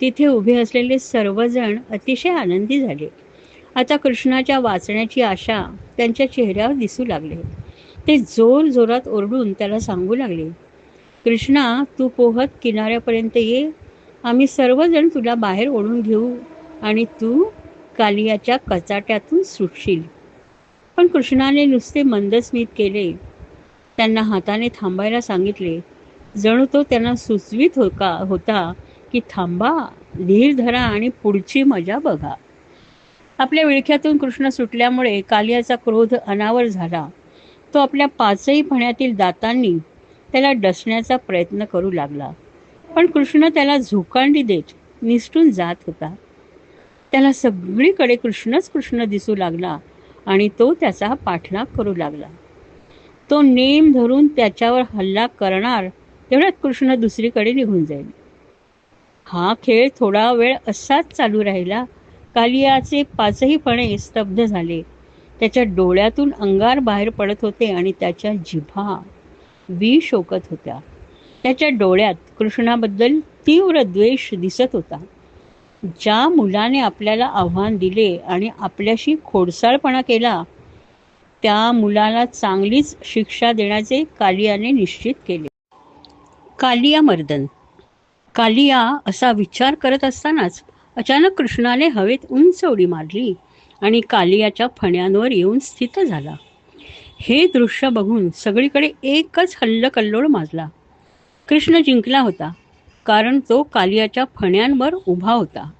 तिथे उभे असलेले सर्वजण अतिशय आनंदी झाले. आता कृष्णाच्या वाचण्याची आशा त्यांच्या चेहऱ्यावर दिसू लागले. ते जोर जोरात ओरडून त्याला सांगू लागले, कृष्णा, तू पोहत किनाऱ्यापर्यंत ये. आम्ही सर्वजण तुला बाहेर ओढून घेऊ आणि तू कालियाच्या कचाट्यातून सुटशील. पण कृष्णाने नुसते मंदस्मित केले. त्यांना हाताने थांबायला सांगितले. जणू तो त्यांना सुचवित होता की थांबा, धीर धरा आणि पुढची मजा बघा. आपल्या विळख्यातून कृष्ण सुटल्यामुळे कालियाचा क्रोध अनावर झाला. तो आपल्या पाचही फण्यातील दातांनी त्याला डसण्याचा प्रयत्न करू लागला. पण कृष्ण त्याला झोकांडी देत निसटून जात होता. त्याला सगळीकडे कृष्णच कृष्ण दिसू लागला आणि तो त्याचा पाठलाग करू लागला. तो नेम धरून त्याच्यावर हल्ला करणार तेवढ्यात कृष्ण दुसरीकडे निघून जाईल. हा खेळ थोडा वेळ असाच चालू राहिला. कालियाचे पाचही फणे स्तब्ध झाले. त्याच्या डोळ्यातून अंगार बाहेर पडत होते आणि त्याच्या जिभा विष ओकत होत्या. त्याच्या डोळ्यात कृष्णाबद्दल तीव्र द्वेष दिसत होता. ज्या मुलाने आपल्याला आव्हान दिले आणि आपल्याशी खोडसाळपणा केला त्या मुलाला चांगलीच शिक्षा देण्याचे कालियाने निश्चित केले. कालिया मर्दन. कालिया असा विचार करत असतानाच अचानक कृष्णाने हवेत उंच उडी मारली आणि कालियाच्या फण्यांवर येऊन स्थित झाला. हे दृश्य बघून सगळीकडे एकच हल्लकल्लोळ माजला. कृष्ण जिंकला होता, कारण तो कालियाच्या फण्यांवर उभा होता.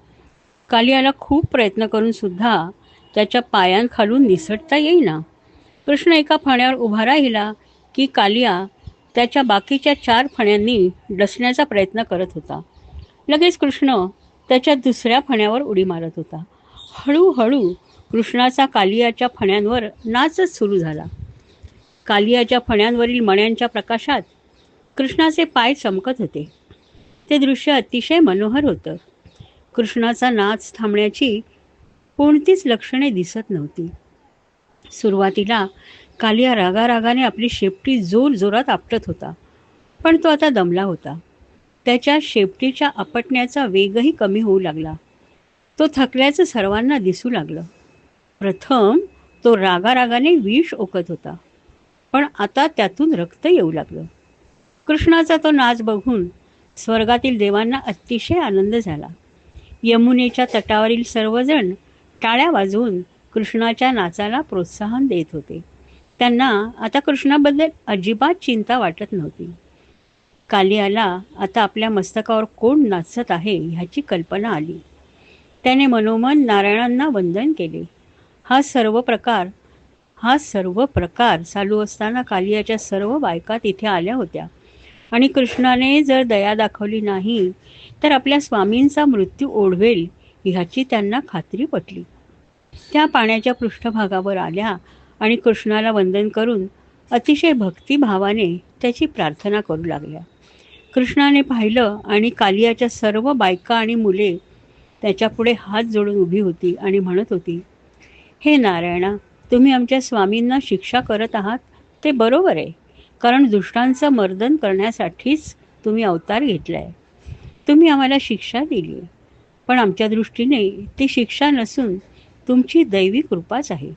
कालियाला खूप प्रयत्न करून सुद्धा त्याच्या पायांखालून निसटता येईना. कृष्ण एका फण्यावर उभा राहिला की कालिया त्याच्या बाकीच्या 4 फण्यांनी डसण्याचा प्रयत्न करत होता. लगेच कृष्ण त्याच्या दुसऱ्या फण्यावर उडी मारत होता. हळूहळू कृष्णाचा कालियाच्या फण्यांवर नाचच सुरू झाला. कालियाच्या फण्यांवरील मण्यांच्या प्रकाशात कृष्णाचे पाय चमकत होते. ते दृश्य अतिशय मनोहर होतं. कृष्णाचा नाच थांबण्याची कोणतीच लक्षणे दिसत नव्हती. सुरुवातीला कालिया रागारागाने आपली शेपटी जोरात आपटत होता, पण तो आता दमला होता. त्याच्या शेपटीच्या आपटण्याचा वेगही कमी होऊ लागला. तो थकल्याचं सर्वांना दिसू लागलं. प्रथम तो रागारागाने विष ओकत होता, पण आता त्यातून रक्त येऊ लागलं. कृष्णाचा तो नाच बघून स्वर्गातील देवांना अतिशय आनंद झाला. यमुनेच्या तटावरील सर्वजण टाळ्या वाजवून कृष्णाच्या नाचाला प्रोत्साहन देत होते. त्यांना आता कृष्णाबद्दल अजिबात चिंता वाटत नव्हती. कालियाला आता आपल्या मस्तकावर कोण नाचत आहे ह्याची कल्पना आली. त्याने मनोमन नारायणांना वंदन केले. हा सर्व प्रकार चालू असताना कालियाच्या सर्व बायका तिथे आल्या होत्या आणि कृष्णाने जर दया दाखवली नाही तर आपल्या स्वामींचा मृत्यू ओढवेल ह्याची त्यांना खात्री पटली. त्या पाण्याच्या पृष्ठभागावर आल्या आणि कृष्णाला वंदन करून अतिशय भक्तिभावाने त्याची प्रार्थना करू लागल्या. कृष्णाने पाहिलं आणि कालियाच्या सर्व बायका आणि मुले त्याच्यापुढे हात जोडून उभी होती आणि म्हणत होती, हे नारायणा, तुम्ही आमच्या स्वामींना शिक्षा करत आहात ते बरोबर आहे, कारण दुष्टांचं मर्दन करण्यासाठीच तुम्ही अवतार घेतलाय. तुम्ही आम्हाला शिक्षा दिली, पण आमच्या दृष्टीने ती शिक्षा नसून तुमची दैवी कृपाच आहे.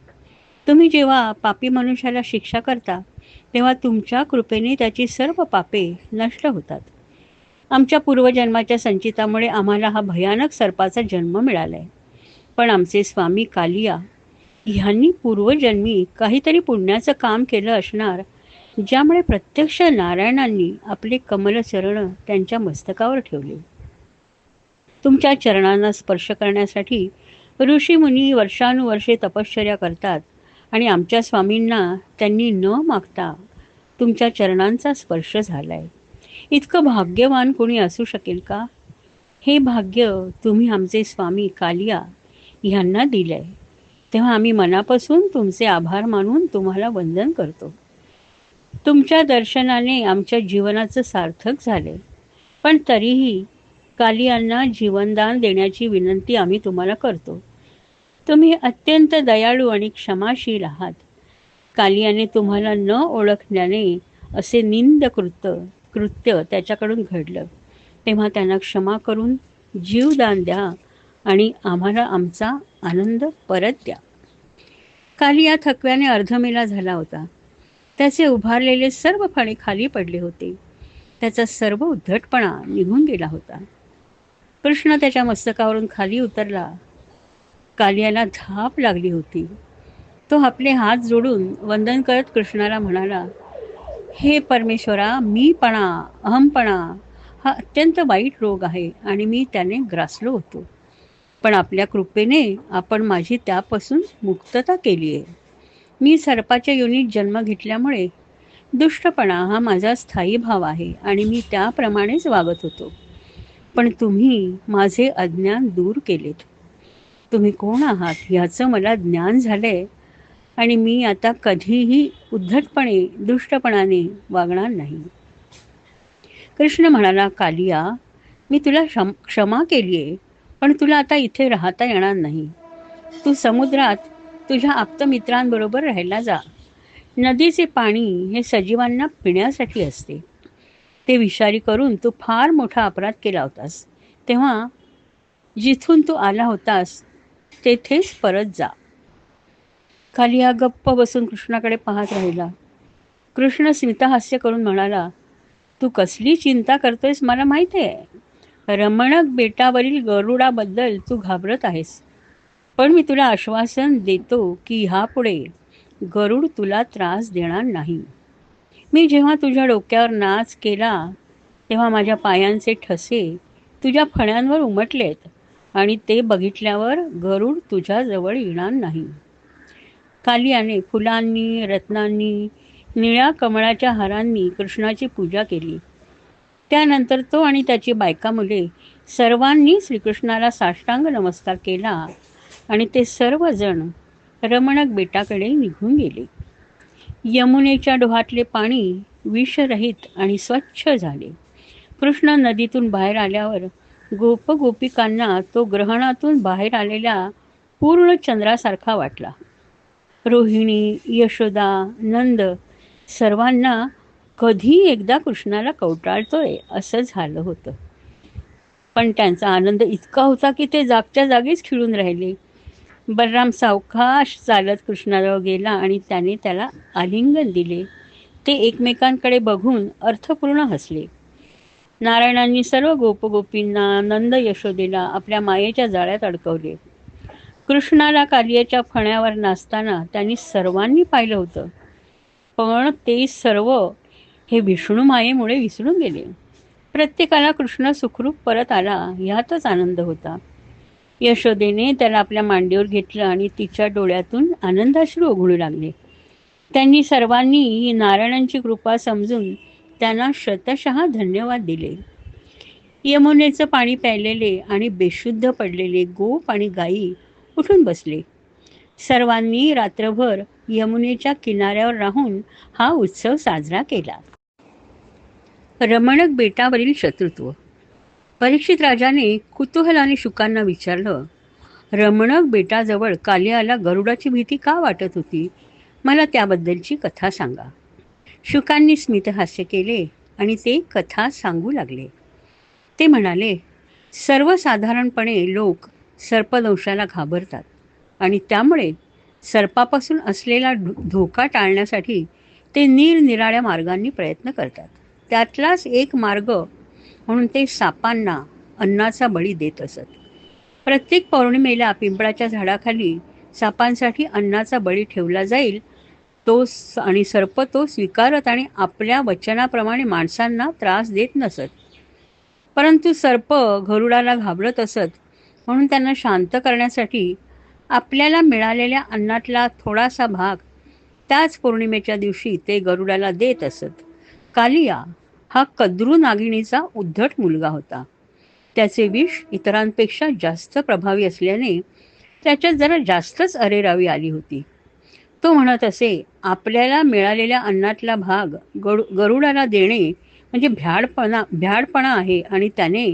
तुम्ही जेव्हा पापी मनुष्याला शिक्षा करता तेव्हा तुमच्या कृपेने त्याची सर्व पापे नष्ट होतात. आमच्या पूर्वजन्माच्या संचितामुळे आम्हाला हा भयानक सर्पाचा जन्म मिळालाय, पण आमचे स्वामी कालिया ह्यांनी पूर्वजन्मी काहीतरी पुण्याचं काम केलं असणार, ज्यामुळे प्रत्यक्ष नारायणांनी आपले कमलचरण त्यांच्या मस्तकावर ठेवले. तुमच्या चरणांना स्पर्श करण्यासाठी ऋषीमुनी वर्षानुवर्षे तपश्चर्या करतात आणि आमच्या स्वामींना त्यांनी न मागता तुमच्या चरणांचा स्पर्श झालाय. इतकं भाग्यवान कोणी असू शकेल का? हे भाग्य तुम्ही आमचे स्वामी कालिया ह्यांना दिलंय, तेव्हा आम्ही मनापासून तुमचे आभार मानून तुम्हाला वंदन करतो. तुमच्या दर्शनाने आमच्या जीवनाचं सार्थक झाले, पण तरीही कालियांना जीवनदान देण्याची विनंती आम्ही तुम्हाला करतो. तुम्ही अत्यंत दयाळू आणि क्षमाशील आहात. कालियाने तुम्हाला न ओळखल्याने असे निंद कृत्य त्याच्याकडून घडलं, तेव्हा त्यांना क्षमा करून जीवदान द्या आणि आम्हाला आमचा आनंद परत द्या. कालिया थकव्याने अर्धमेला झाला होता. त्याचे उभारलेले सर्व फणे खाली पडले होते. त्याचा सर्व उद्धटपणा निघून गेला होता. कृष्ण त्याच्या मस्तकावरून खाली उतरला. कालियाला धाप लागली होती. तो आपले हात जोडून वंदन करत कृष्णाला म्हणाला, हे परमेश्वरा, मीपणा, अहमपणा हा अत्यंत वाईट रोग आहे आणि मी त्याने ग्रासलो होतो. पण आपल्या कृपेने आपण माझी त्यापासून मुक्तता केली आहे. मी सर्पाच्या योनीत जन्म घेतल्यामुळे दुष्टपणा हा माझा स्थायी भाव आहे आणि मी त्याप्रमाणेच वागत होतो. पण तुम्ही माझे अज्ञान दूर केलेत. तुम्ही कोण आहात याचं मला ज्ञान झालंय आणि मी आता कधीही उद्धटपणे दुष्टपणाने वागणार नाही. कृष्ण म्हणाला, कालिया, मी तुला क्षमा केली आहे, पण तुला आता इथे राहता येणार नाही. तू समुद्रात तुझ्या आप्तमित्रांबरोबर राहायला जा. नदीचे पाणी हे सजीवांना पिण्यासाठी असते. ते विषारी करून तू फार मोठा अपराध केला होतास, तेव्हा जिथून तू आला होतास तेथेच परत जा. कालिया गप्प बसून कृष्णाकडे पाहत राहिला. कृष्ण स्मितहास्य करून म्हणाला, तू कसली चिंता करतोयस मला माहिती आहे. रमणक बेटावरील गरुडाबद्दल तू घाबरत आहेस, पण मी तुला आश्वासन देतो की ह्यापुढे गरुड तुला त्रास देणार नाही. मी जेव्हा तुझ्या डोक्यावर नाच केला तेव्हा माझ्या पायांचे ठसे तुझ्या फण्यांवर उमटलेत आणि ते बघितल्यावर गरुड तुझ्याजवळ येणार नाही. कालियाने फुलांनी, रत्नांनी, निळ्या कमळाच्या हारांनी कृष्णाची पूजा केली. त्यानंतर तो आणि त्याची बायका मुले सर्वांनी श्रीकृष्णाला साष्टांग नमस्कार केला आणि ते सर्वजण रमणक बेटाकडे निघून गेले. यमुनेच्या डोहातले पाणी विषरहित आणि स्वच्छ झाले. कृष्ण नदीतून बाहेर आल्यावर गोपिकांना तो ग्रहणातून बाहेर आलेल्या पूर्ण चंद्रासारखा वाटला. रोहिणी, यशोदा, नंद सर्वांना कधी एकदा कृष्णाला कवटाळतोय असं झालं होतं. पण त्यांचा आनंद इतका होता की ते जागच्या जागीच खिळून राहिले. बलराम सावकाश चालत कृष्णाजवळ गेला आणि त्याने त्याला आलिंगन दिले. ते एकमेकांकडे बघून अर्थपूर्ण हसले. नारायणांनी सर्व गोपगोपींना, नंद यशोदेला आपल्या मायेच्या जाळ्यात अडकवले. कृष्णाला कालियाच्या फण्यावर नाचताना त्यांनी सर्वांनी पाहिलं होतं, पण ते सर्व हे विष्णू मायेमुळे विसरून गेले. प्रत्येकाला कृष्ण सुखरूप परत आला ह्यातच आनंद होता. यशोदेने त्याला आपल्या मांडीवर घेतलं आणि तिच्या डोळ्यातून आनंदाश्रू ओघळू लागले. त्यांनी सर्वांनी नारायणांची कृपा समजून त्यांना शतशः धन्यवाद दिले. यमुनेचं पाणी प्यायलेले आणि बेशुद्ध पडलेले गोप आणि गायी उठून बसले. सर्वांनी रात्रभर यमुनेच्या किनाऱ्यावर राहून हा उत्सव साजरा केला. रमणक बेटावरील शत्रुत्व. परीक्षित राजाने कुतूहलाने शुकांना विचारलं, रमणक बेटाजवळ कालियाला गरुडाची भीती का वाटत होती? मला त्याबद्दलची कथा सांगा. शुकांनी स्मितहास्य केले आणि ते कथा सांगू लागले. ते म्हणाले, सर्वसाधारणपणे लोक सर्पदंशाला घाबरतात आणि त्यामुळे सर्पापासून असलेला धोका टाळण्यासाठी ते निरनिराळ्या मार्गांनी प्रयत्न करतात. त्यातलाच एक मार्ग म्हणून ते सापांना अन्नाचा बळी देत असत. प्रत्येक पौर्णिमेला पिंपळाच्या झाडाखाली सापांसाठी अन्नाचा बळी ठेवला जाईल. तो आणि सर्प तो स्वीकारत आणि आपल्या वचनाप्रमाणे माणसांना त्रास देत नसत. परंतु सर्प गरुडाला घाबरत असत, म्हणून त्यांना शांत करण्यासाठी आपल्याला मिळालेल्या अन्नातला थोडासा भाग त्याच पौर्णिमेच्या दिवशी ते गरुडाला देत असत. कालिया हा कद्रू नागिणीचा उद्धट मुलगा होता. त्याचे विष इतरांपेक्षा जास्त प्रभावी असल्याने त्याच्यात जरा जास्तच अरेरावी आली होती. तो म्हणत असे, आपल्याला मिळालेल्या अन्नातला भाग गरुडाला देणे म्हणजे भ्याडपणा आहे आणि त्याने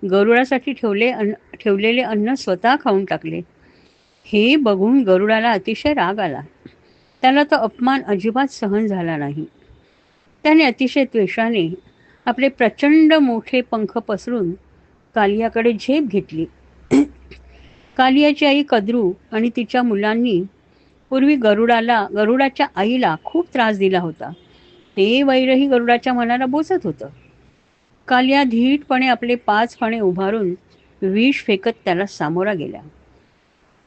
गरुडासाठी ठेवलेले अन्न स्वतः खाऊन टाकले. हे बघून गरुडाला अतिशय राग आला. त्याला तो अपमान अजिबात सहन झाला नाही. त्याने अतिशय द्वेषाने आपले प्रचंड मोठे पंख पसरून कालियाकडे झेप घेतली. कालियाची आई कद्रू आणि तिच्या मुलांनी पूर्वी गरुडाच्या आईला खूप त्रास दिला होता. ते वैरही गरुडाच्या मनाला बोचत होतं. कालिया धीटपणे आपले 5 फणे उभारून विष फेकत त्याला सामोरा गेला.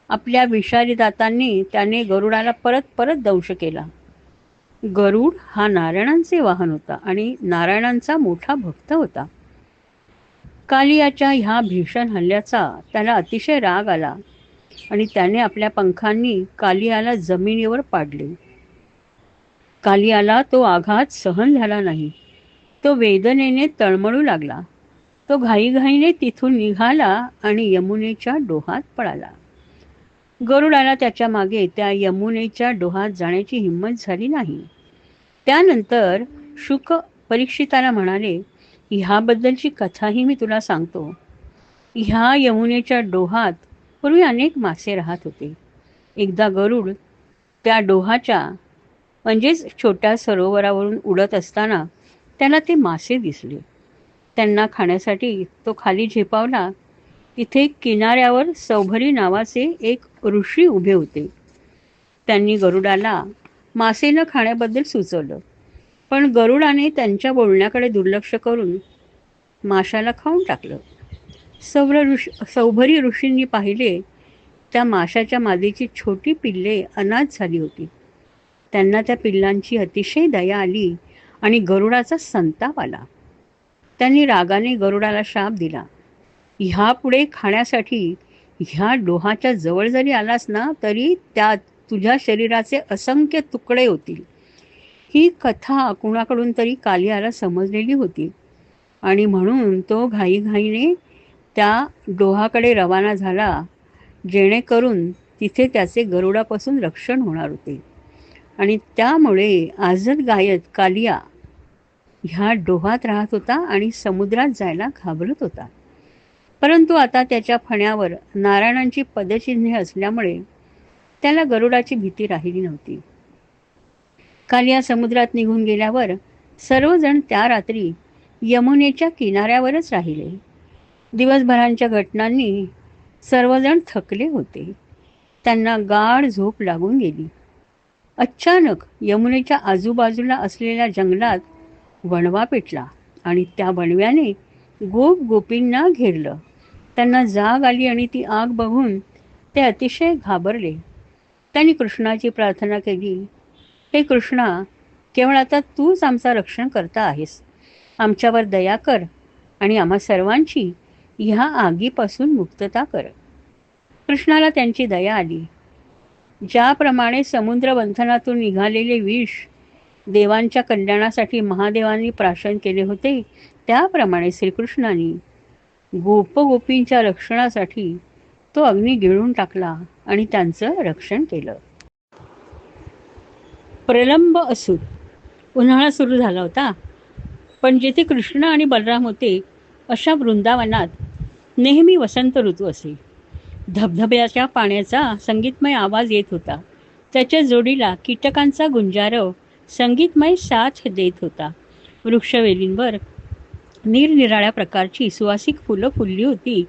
आपल्या विषारी दातांनी त्याने गरुडाला परत परत दंश केला. गरुड हा नारायणांचे वाहन होता आणि नारायणांचा मोठा भक्त होता. कालियाच्या ह्या भीषण हल्ल्याचा त्याला अतिशय राग आला आणि त्याने आपल्या पंखांनी कालियाला जमिनीवर पाडले. कालियाला तो आघात सहन झाला नाही. तो वेदनेने तळमळू लागला. तो घाईघाईने तिथून निघाला आणि यमुनेच्या डोहात पळाला. गरुडाला त्याच्या मागे त्या यमुनेच्या डोहात जाण्याची हिंमत झाली नाही. त्यानंतर शुक परीक्षिताला म्हणाले, ह्याबद्दलची कथाही मी तुला सांगतो. ह्या यमुनेच्या डोहात पूर्वी अनेक मासे राहत होते. एकदा गरुड त्या डोहाच्या म्हणजेच छोट्या सरोवरावरून उडत असताना त्याला ते मासे दिसले. त्यांना खाण्यासाठी तो खाली झेपावला. तिथे किनाऱ्यावर सौभरी नावाचे एक ऋषी उभे होते. त्यांनी गरुडाला मासे न खाण्याबद्दल सुचवलं, पण गरुडाने त्यांच्या बोलण्याकडे दुर्लक्ष करून माशाला खाऊन टाकलं. सौभरी ऋषींनी पाहिले, त्या माशाच्या मादीची छोटी पिल्ले अनाथ झाली होती. त्यांना त्या पिल्लांची अतिशय दया आली आणि गरुडाचा संताप आला. त्यांनी रागाने गरुडाला शाप दिला, ह्यापुढे खाण्यासाठी ह्या डोहाच्या जवळ जरी आलास ना तरी त्यात तुझ्या शरीराचे असंख्य तुकडे होतील. ही कथा कुणाकडून तरी कालियाला समजलेली होती आणि म्हणून तो घाईघाईने त्या डोहाकडे रवाना झाला, जेणेकरून तिथे त्याचे गरुडापासून रक्षण होणार होते. आणि त्यामुळे आजत गायत कालिया ह्या डोहात राहत होता आणि समुद्रात जायला घाबरत होता. परंतु आता त्याच्या फण्यावर नारायणांची पदचिन्हे असल्यामुळे त्याला गरुडाची भीती राहिली नव्हती. कालिया समुद्रात निघून गेल्यावर सर्वजण त्या रात्री यमुनेच्या किनाऱ्यावरच राहिले. दिवसभरांच्या घटनांनी सर्वजण थकले होते. त्यांना गाढ झोप लागून गेली. अचानक यमुनेच्या आजूबाजूला असलेल्या जंगलात वणवा पेटला आणि त्या वणव्याने गोपींना घेरलं. त्यांना जाग आली आणि ती आग बघून ते अतिशय घाबरले. त्यांनी कृष्णाची प्रार्थना केली, हे कृष्णा, केवळ आता तूच आमचा रक्षण करता आहेस. आमच्यावर दया कर आणि आम्हा सर्वांची ह्या आगीपासून मुक्तता कर. कृष्णाला त्यांची दया आली. ज्याप्रमाणे समुद्र मंथनातून निघालेले विष देवांच्या कल्याणासाठी महादेवांनी प्राशन केले होते, त्याप्रमाणे श्रीकृष्णाने गोपींच्या रक्षणासाठी तो अग्नी गिळून टाकला आणि त्यांचं रक्षण केलं. प्रलंब असुर. उन्हाळा सुरू झाला होता, पण जिथे कृष्ण आणि बलराम होते अशा वृंदावनात नेहमी वसंत ऋतू असे. धबधब्याच्या पाण्याचा संगीतमय आवाज येत होता. त्याच्या जोडीला कीटकांचा गुंजारव संगीतमय साथ देत होता. वृक्षवेलींवर निरनिराळ्या प्रकारची सुवासिक फुलं फुलली होती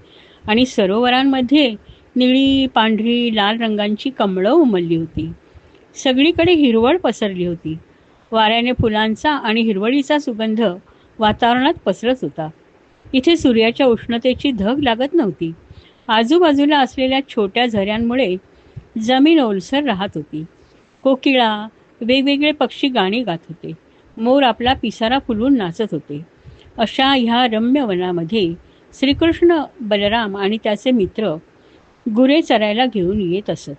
आणि सरोवरांमध्ये निळी, पांढरी, लाल रंगांची कमळं उमलली होती. सगळीकडे हिरवळ पसरली होती. वाऱ्याने फुलांचा आणि हिरवळीचा सुगंध वातावरणात पसरत होता. इथे सूर्याच्या उष्णतेची धग लागत नव्हती. आजूबाजूला असलेल्या छोट्या झऱ्यांमुळे जमीन ओलसर राहत होती. कोकिळा, वेगवेगळे पक्षी गाणी गात होते. मोर आपला पिसारा फुलवून नाचत होते. अशा ह्या रम्य वनामध्ये श्रीकृष्ण, बलराम आणि त्याचे मित्र गुरे चरायला घेऊन येत असत.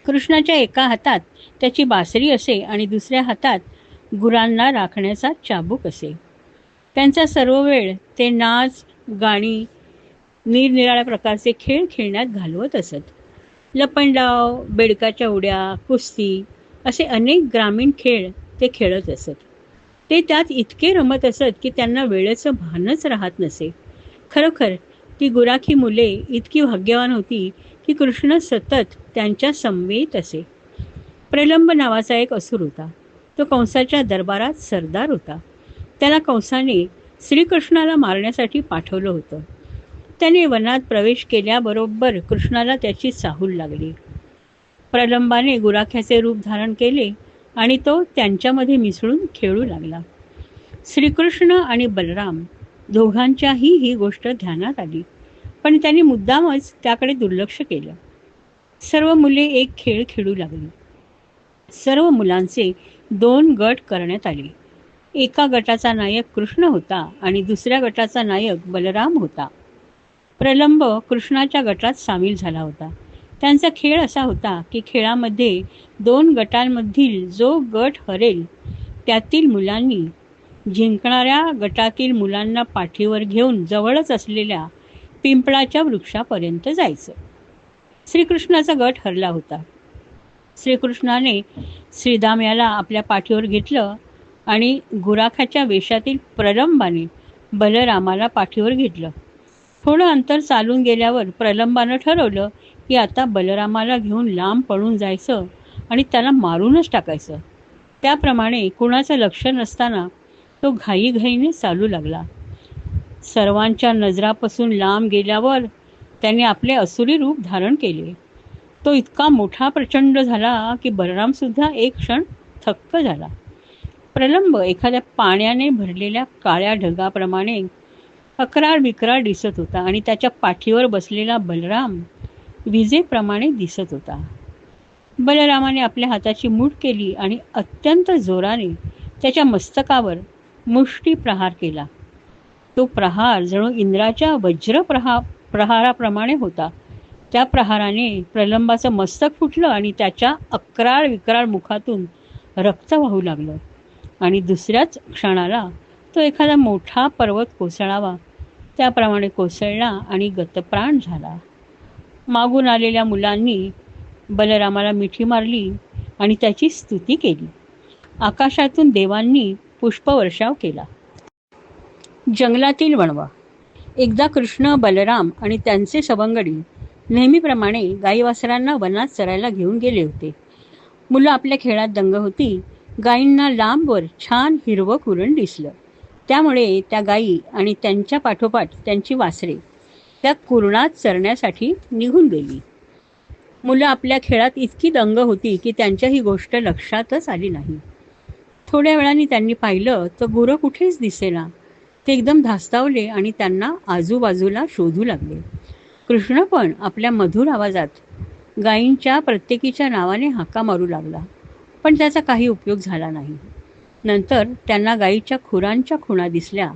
कृष्णाच्या एका हातात त्याची बासरी असे आणि दुसऱ्या हातात गुरांना राखण्याचा चाबूक असे. त्यांचा सर्व वेळ ते नाच, गाणी, निरनिराळ्या प्रकारचे खेळ खेळण्यात घालवत असत. लपंडाव, बेडकाच्या उड्या, कुस्ती असे अनेक ग्रामीण खेळ ते खेळत असत. ते त्यात इतके रमत असत की त्यांना वेळेचं भानच राहत नसे. खरोखर ती गुराखी मुले इतकी भाग्यवान होती की कृष्ण सतत त्यांच्या समवेत असे. प्रलंब नावाचा एक असुर होता. तो कंसाच्या दरबारात सरदार होता. त्याला कंसाने श्रीकृष्णाला मारण्यासाठी पाठवलं होतं. त्याने वनात प्रवेश केल्याबरोबर कृष्णाला त्याची चाहूल लागली. प्रलंबाने गुराख्याचे रूप धारण केले आणि तो त्यांच्यामध्ये मिसळून खेळू लागला. श्रीकृष्ण आणि बलराम दोघांच्याही ही गोष्ट ध्यानात आली, पण त्यांनी मुद्दामच त्याकडे दुर्लक्ष केलं. सर्व मुले एक खेळ खेळू लागली. सर्व मुलांचे 2 गट करण्यात आले. एका गटाचा नायक कृष्ण होता आणि दुसऱ्या गटाचा नायक बलराम होता. प्रलंब कृष्णाच्या गटात सामील झाला होता. त्यांचा खेळ असा होता की खेळामध्ये 2 गटांमधील जो गट हरेल त्यातील मुलांनी जिंकणाऱ्या गटातील मुलांना पाठीवर घेऊन जवळच असलेल्या पिंपळाच्या वृक्षापर्यंत जायचं. श्रीकृष्णाचा गट हरला होता. श्रीकृष्णाने श्रीदाम याला आपल्या पाठीवर घेतलं आणि गुराखाच्या वेशातील प्रलंबाने बलरामाला पाठीवर घेतलं. थोडं अंतर चालून गेल्यावर प्रलंबानं ठरवलं की आता बलरामाला घेऊन लांब पळून जायचं आणि त्याला मारूनच टाकायचं. त्याप्रमाणे कुणाचं लक्ष नसताना तो घाईघाईने चालू लागला. सर्वांच्या नजरापासून लांब गेल्यावर त्याने आपले असुरी रूप धारण केले. तो इतका मोठा प्रचंड झाला की बलरामसुद्धा एक क्षण थक्क झाला. प्रलंब एखाद्या पाण्याने भरलेल्या काळ्या ढगाप्रमाणे अकराळ विक्राळ दिसत होता आणि त्याच्या पाठीवर बसलेला बलराम विजेप्रमाणे दिसत होता. बलरामाने आपल्या हाताची मूठ केली आणि अत्यंत जोराने त्याच्या मस्तकावर मुष्टी प्रहार केला. तो प्रहार जणू इंद्राच्या वज्र प्रहाराप्रमाणे होता. त्या प्रहाराने प्रलंबाचं मस्तक फुटलं आणि त्याच्या अकराळ विक्राळ मुखातून रक्त वाहू लागलं आणि दुसऱ्याच क्षणाला तो एखादा मोठा पर्वत कोसळावा त्याप्रमाणे कोसळला आणि गतप्राण झाला. मागून आलेल्या मुलांनी बलरामाला मिठी मारली आणि त्याची स्तुती केली. आकाशातून देवांनी पुष्पवर्षाव केला. जंगलातील वणवा. एकदा कृष्ण, बलराम आणि त्यांचे सवंगडी नेहमीप्रमाणे गाईवासरांना वनात चरायला घेऊन गेले होते. मुलं आपल्या खेळात दंग होती. गायींना लांबवर छान हिरवं कुरण दिसलं. त्यामुळे त्या गायी आणि त्यांच्या पाठोपाठ त्यांची वासरे त्या कुरणात चरण्यासाठी निघून गेली. मुलं आपल्या खेळात इतकी दंग होती की त्यांच्या ही गोष्ट लक्षातच आली नाही. थोड्या वेळाने त्यांनी पाहिलं तर गुरं कुठेच दिसेना. ते एकदम धास्तावले आणि त्यांना आजूबाजूला शोधू लागले. कृष्ण पण आपल्या मधुर आवाजात गायींच्या प्रत्येकीच्या नावाने हाका मारू लागला, पण त्याचा काही उपयोग झाला नाही. नंतर त्यांना गायीच्या खुरांच्या खुणा दिसल्या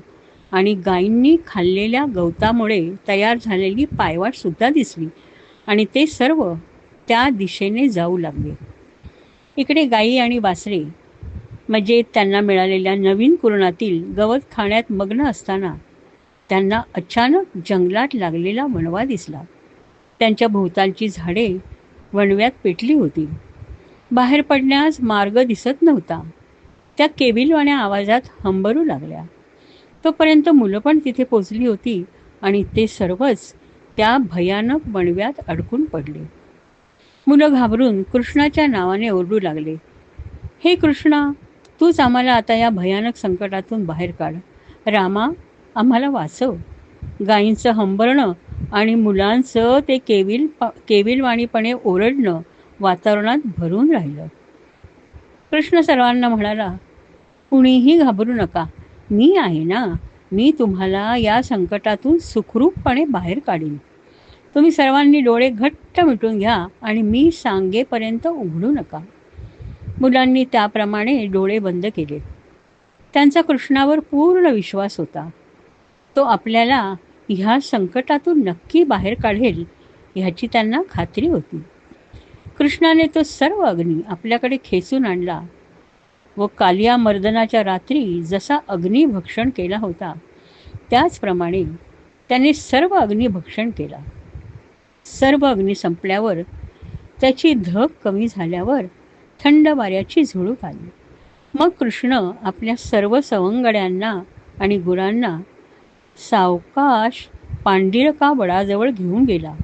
आणि गायींनी खाल्लेल्या गवतामुळे तयार झालेली पायवाटसुद्धा दिसली आणि ते सर्व त्या दिशेने जाऊ लागले. इकडे गायी आणि वासरे म्हणजे त्यांना मिळालेल्या नवीन कुरणातील गवत खाण्यात मग्न असताना त्यांना अचानक जंगलात लागलेला वणवा दिसला. त्यांच्या भोवतालची झाडे वणव्यात पेटली होती. बाहेर पडण्यास मार्ग दिसत नव्हता. त्या केविलवाण्या आवाजात हंबरू लागल्या. तोपर्यंत मुलं पण तिथे पोचली होती आणि ते सर्वच त्या भयानक वणव्यात अडकून पडले. मुलं घाबरून कृष्णाच्या नावाने ओरडू लागले, हे कृष्णा, तूच आम्हाला आता या भयानक संकटातून बाहेर काढ. रामा, आम्हाला वाचव. गायींचं हंबरणं आणि मुलांचं ते केविलवाणीपणे ओरडणं वातावरणात भरून राहिलं. कृष्ण सर्वांना म्हणाला, कुणीही घाबरू नका. मी आहे ना. मी तुम्हाला या संकटातून सुखरूपपणे बाहेर काढीन. तुम्ही सर्वांनी डोळे घट्ट मिटून घ्या आणि मी सांगेपर्यंत उघडू नका. मुलांनी त्याप्रमाणे डोळे बंद केले. त्यांचा कृष्णावर पूर्ण विश्वास होता. तो आपल्याला ह्या संकटातून नक्की बाहेर काढेल ह्याची त्यांना खात्री होती. कृष्णाने तो सर्व अग्नी आपल्याकडे खेचून आणला व कालिया मर्दनाच्या रात्री जसा अग्नी भक्षण केला होता त्याचप्रमाणे त्याने सर्व अग्नी भक्षण केला. सर्व अग्नी संपल्यावर त्याची धग कमी झाल्यावर थंड वाऱ्याची झुळूक आली. मग कृष्ण आपल्या सर्व सवंगड्यांना आणि गुरांना सावकाश पांडिरका वडाजवळ घेऊन गेला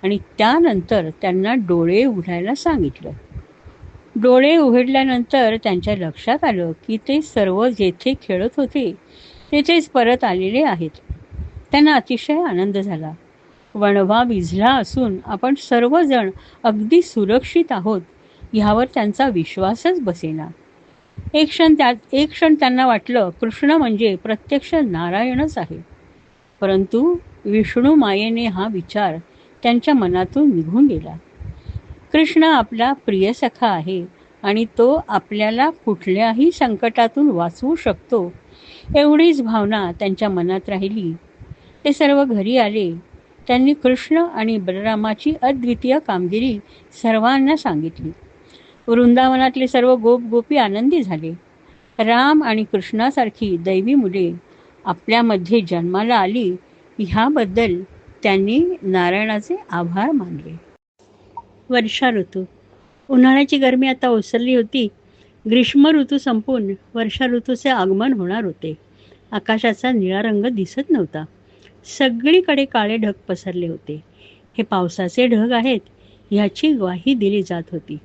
आणि त्यानंतर त्यांना डोळे उघडायला सांगितलं. डोळे उघडल्यानंतर त्यांच्या लक्षात आलं की ते सर्व जेथे खेळत होते तेथेच परत आलेले आहेत. त्यांना अतिशय आनंद झाला. वणवा विझला असून आपण सर्वजण अगदी सुरक्षित आहोत ह्यावर त्यांचा विश्वासच बसेना. एक क्षण त्यांना वाटलं कृष्ण म्हणजे प्रत्यक्ष नारायणच आहे. परंतु विष्णू मायेने हा विचार त्यांच्या मनातून निघून गेला. कृष्ण आपला प्रिय सखा आहे आणि तो आपल्याला कुठल्याही संकटातून वाचवू शकतो एवढीच भावना त्यांच्या मनात राहिली. ते सर्व घरी आले. त्यांनी कृष्ण आणि बलरामाची अद्वितीय कामगिरी सर्वांना सांगितली. वृंदावनातले सर्व गोप गोपी आनंदी झाले. राम आणि कृष्णासारखी दैवी मुले आपल्यामध्ये जन्माला आली ह्याबद्दल त्यांनी नारायणाचे आभार मानले. वर्षा ऋतू. उन्हाळ्याची गरमी आता ओसरली होती. ग्रीष्म ऋतू संपून वर्षा ऋतूचे आगमन होणार होते. आकाशाचा निळा रंग दिसत नव्हता. सगळीकडे काळे ढग पसरले होते. हे पावसाचे ढग आहेत ह्याची ग्वाही दिली जात होती.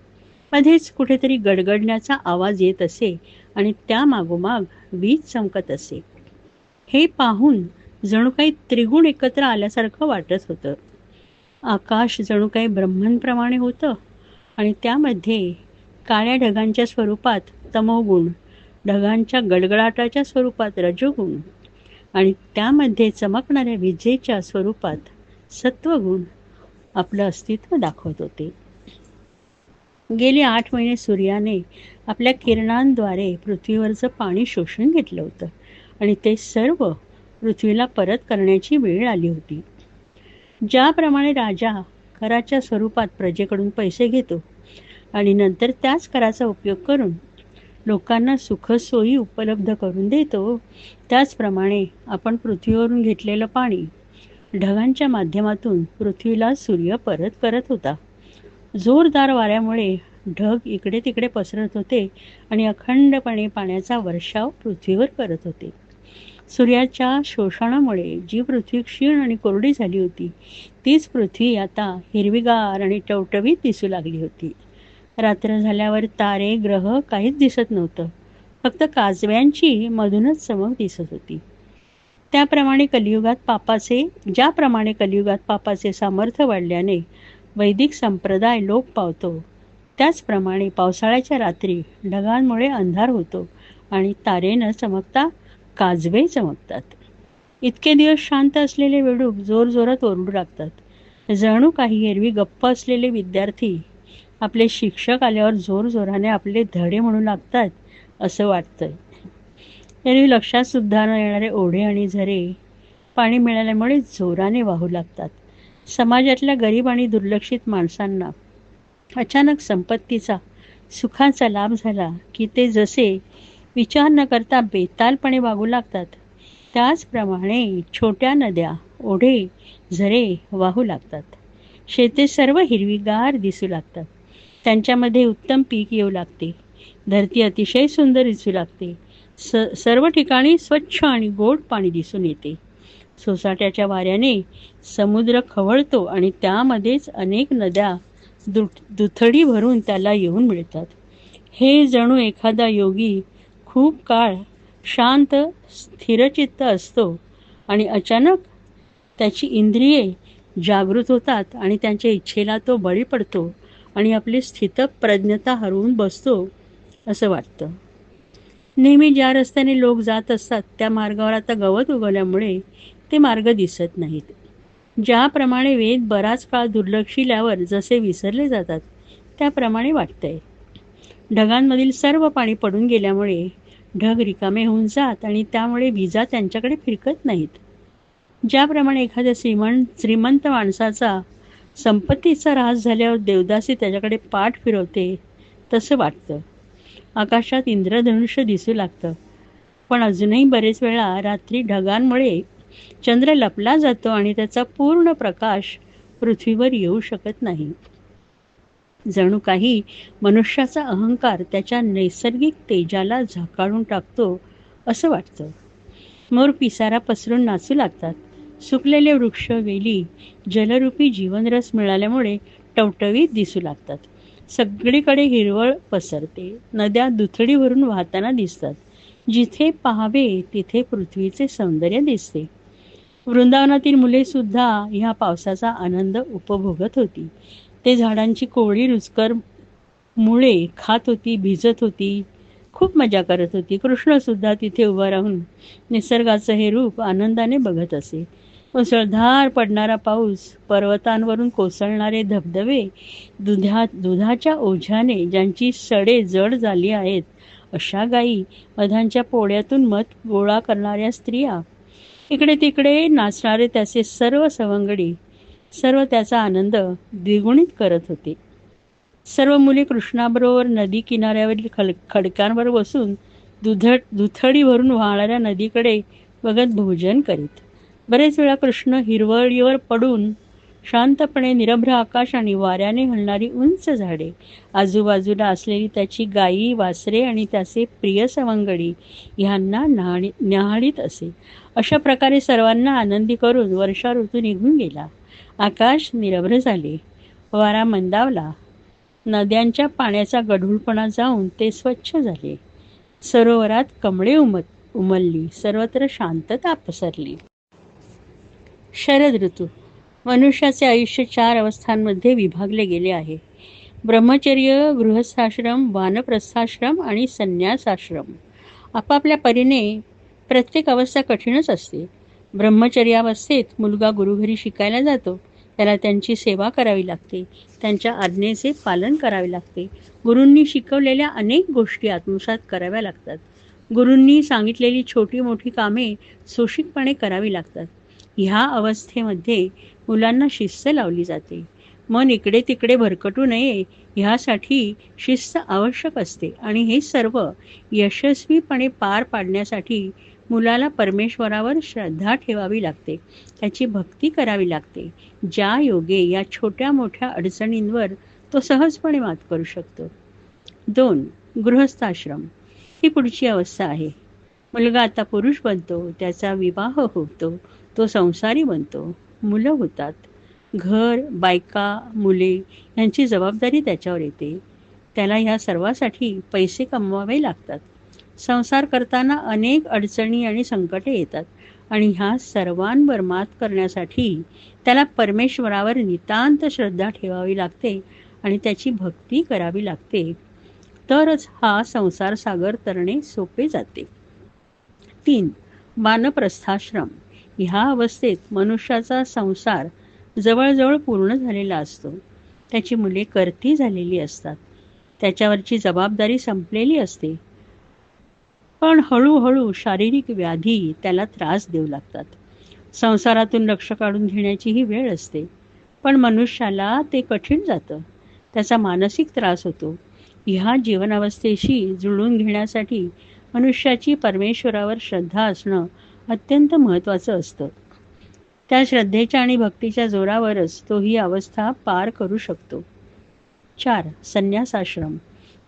मध्येच कुठेतरी गडगडण्याचा आवाज येत असे आणि त्या मागोमाग वीज चमकत असे. हे पाहून जणू काही त्रिगुण एकत्र आल्यासारखं वाटत होतं. आकाश जणू काही ब्रह्मनप्रमाणे होतं आणि त्यामध्ये काळ्या ढगांच्या स्वरूपात तमोगुण, ढगांच्या गडगडाटाच्या स्वरूपात रजोगुण आणि त्यामध्ये चमकणाऱ्या विजेच्या स्वरूपात सत्वगुण आपलं अस्तित्व दाखवत होते. गेली 8 महिने सूर्याने आपल्या किरणांद्वारे पृथ्वीवरचं पाणी शोषून घेतलं होतं आणि ते सर्व पृथ्वीला परत करण्याची वेळ आली होती. ज्याप्रमाणे राजा कराच्या स्वरूपात प्रजेकडून पैसे घेतो आणि नंतर त्याच कराचा उपयोग करून लोकांना सुखसोयी उपलब्ध करून देतो, त्याचप्रमाणे आपण पृथ्वीवरून घेतलेलं पाणी ढगांच्या माध्यमातून पृथ्वीला सूर्य परत करत होता. जोरदार वाऱ्यामुळे ढग इकडे तिकडे पसरत होते आणि अखंडपणे पाण्याचा वर्षाव पृथ्वीवर करत होते. सूर्याच्या शोषणामुळे जी पृथ्वी क्षीण आणि कोरडी झाली होती तीच पृथ्वी आता हिरवीगार आणि टवटवीत दिसू लागली होती. रात्र झाल्यावर तारे ग्रह काहीच दिसत नव्हतं. फक्त काजव्यांची मधूनच चमक दिसत होती. ज्याप्रमाणे कलियुगात पापाचे सामर्थ्य वाढल्याने वैदिक संप्रदाय लोप पावतो, त्याचप्रमाणे पावसाळ्याच्या रात्री ढगांमुळे अंधार होतो आणि तारे न चमकता काजवे चमकतात. इतके दिवस शांत असलेले बेडूक जोरजोरात ओरडू लागतात. जणू काही एरवी गप्प असलेले विद्यार्थी आपले शिक्षक आल्यावर जोरजोराने आपले धडे म्हणू लागतात असं वाटतंय. एरवी लक्षात सुद्धा न येणारे ओढे आणि झरे पाणी मिळाल्यामुळे जोराने वाहू लागतात. समाजातल्या गरीब आणि दुर्लक्षित माणसांना अचानक संपत्तीचा, सुखाचा लाभ झाला की ते जसे विचार न करता बेतालपणे वागू लागतात, त्याचप्रमाणे छोट्या नद्या, ओढे, झरे वाहू लागतात. शेते सर्व हिरवीगार दिसू लागतात. त्यांच्यामध्ये उत्तम पीक येऊ लागते. धरती अतिशय सुंदर दिसू लागते. सर्व ठिकाणी स्वच्छ आणि गोड पाणी दिसून येते. सोसाट्याच्या वाऱ्याने समुद्र खवळतो आणि त्यामध्येच अनेक नद्या दुथडी भरून त्याला येऊन मिळतात. हे जणू एखादा योगी खूप काळ शांत स्थिरचित्त असतो आणि अचानक त्याची इंद्रिये जागृत होतात आणि त्यांच्या इच्छेला तो बळी पडतो आणि आपली स्थितप्रज्ञता हरवून बसतो असं वाटतं. नेहमी ज्या रस्त्याने लोक जात असतात त्या मार्गावर आता गवत उगवल्यामुळे ते मार्ग दिसत नाहीत. ज्याप्रमाणे वेद बराच काळ दुर्लक्षिल्यावर जसे विसरले जातात त्याप्रमाणे वाटतंय. ढगांमधील सर्व पाणी पडून गेल्यामुळे ढग रिकामे होऊन जात आणि त्यामुळे विजा त्यांच्याकडे फिरकत नाहीत. ज्याप्रमाणे एखाद्या श्रीमंत माणसाचा संपत्तीचा ऱ्हास झाल्यावर देवदासी त्याच्याकडे पाठ फिरवते तसं वाटतं. आकाशात इंद्रधनुष्य दिसू लागतं, पण अजूनही बरेच वेळा रात्री ढगांमुळे चंद्र लपला जातो आणि त्याचा पूर्ण प्रकाश पृथ्वीवर येऊ शकत नाही. जणू काही मनुष्याचा अहंकार त्याच्या नैसर्गिक तेजाला झाकाळून टाकतो असं वाटतं. मोर पिसारा पसरून नाचू लागतात. सुकलेले वृक्ष वेली जलरूपी जीवनरस मिळाल्यामुळे टवटवीत दिसू लागतात. सगळीकडे हिरवळ पसरते. नद्या दुथडी भरून वाहताना दिसतात. जिथे पाहावे तिथे पृथ्वीचे सौंदर्य दिसते. वृंदावनातील मुले सुद्धा ह्या पावसाचा आनंद उपभोगत होती. ते झाडांची कोवळी रुचकर मुळे खात होती, भिजत होती, खूप मजा करत होती. कृष्ण सुद्धा तिथे उभा राहून निसर्गाचं हे रूप आनंदाने बघत असे. मुसळधार पडणारा पाऊस, पर्वतांवरून कोसळणारे धबधबे, दुधाच्या ओझ्याने ज्यांची सडे जड झाली आहेत अशा गायी, मधांच्या पोळ्यातून मध गोळा करणाऱ्या स्त्रिया, इकडे तिकडे नाचणारे त्याचे सर्व सवंगडी, सर्व त्याचा आनंद द्विगुणित करत होते. सर्व मुले कृष्णाबरोबर नदी किनाऱ्यावरील खडकांवर बसून दुथडी भरून वाहणाऱ्या नदीकडे बघत भोजन करीत. बरेच वेळा कृष्ण हिरवळीवर पडून शांतपणे निरभ्र आकाश आणि वाऱ्याने हलणारी उंच झाडे, आजूबाजूला असलेली त्याची गायी, वासरे आणि त्याचे प्रिय सवंगडी ह्यांना न्याहाळीत असे. अशा प्रकारे सर्वांना आनंदी करून वर्षा ऋतू निघून गेला. आकाश निरभ्र झाले, वारा मंदावला. नद्यांच्या पाण्याचा गढूळपणा जाऊन ते स्वच्छ झाले. सरोवरात कमळे उमलली. सर्वत्र शांतता पसरली. शरद ऋतू. मनुष्याचे आयुष्य 4 अवस्थांमध्ये विभागले गेले आहे. ब्रह्मचर्य, गृहस्थाश्रम, वानप्रस्थाश्रम आणि संन्यासाश्रम. आपापल्या परीने प्रत्येक अवस्था कठीणच असते. ब्रह्मचर्यावस्थेत मुलगा गुरुघरी शिकायला जातो. त्याला त्यांची सेवा करावी लागते. त्यांच्या आज्ञेचे पालन करावे लागते. गुरूंनी शिकवलेल्या अनेक गोष्टी आत्मसात कराव्या लागतात. गुरूंनी सांगितलेली छोटी मोठी कामे सोशिकपणे करावी लागतात. ह्या अवस्थेमध्ये मुलांना शिस्त लावली जाते. मन इकडे तिकडे भरकटू नये ह्यासाठी शिस्त आवश्यक असते आणि हे सर्व यशस्वीपणे पार पाडण्यासाठी मुलाला परमेश्वरावर श्रद्धा ठेवावी लागते. त्याची भक्ती करावी लागते. ज्या योगे या छोट्या मोठ्या अडचणींवर तो सहजपणे मात करू शकतो. 2. गृहस्थाश्रम. ही पुढची अवस्था आहे. मुलगा आता पुरुष बनतो. त्याचा विवाह होतो. तो संसारी बनतो. मुलं होतात. घर, बायका, मुले यांची जबाबदारी त्याच्यावर येते. त्याला ह्या सर्वासाठी पैसे कमवावे लागतात. संसार करताना अनेक अडचणी आणि संकटे येतात आणि ह्या सर्वांवर मात करण्यासाठी त्याला परमेश्वरावर नितांत श्रद्धा ठेवावी लागते आणि त्याची भक्ती करावी लागते. तरच हा संसार सागर तरणे सोपे जाते. 3. वानप्रस्थाश्रम. ह्या अवस्थेत मनुष्याचा संसार जवळजवळ पूर्ण झालेला असतो. त्याची मुले कर्ती झालेली असतात. त्याच्यावरची जबाबदारी संपलेली असते. पण हळूहळू शारीरिक व्याधी त्याला त्रास देऊ लागतात. संसारातून लक्ष काढून घेण्याची ही वेळ असते. पण मनुष्याला ते कठीण जातं. त्याचा मानसिक त्रास होतो. ह्या जीवनावस्थेशी जुळून घेण्यासाठी मनुष्याची परमेश्वरावर श्रद्धा असणं अत्यंत महत्त्वाचं असतं. त्या श्रद्धेच्या आणि भक्तीच्या जोरावरच तो ही अवस्था पार करू शकतो. 4. संन्यासाश्रम.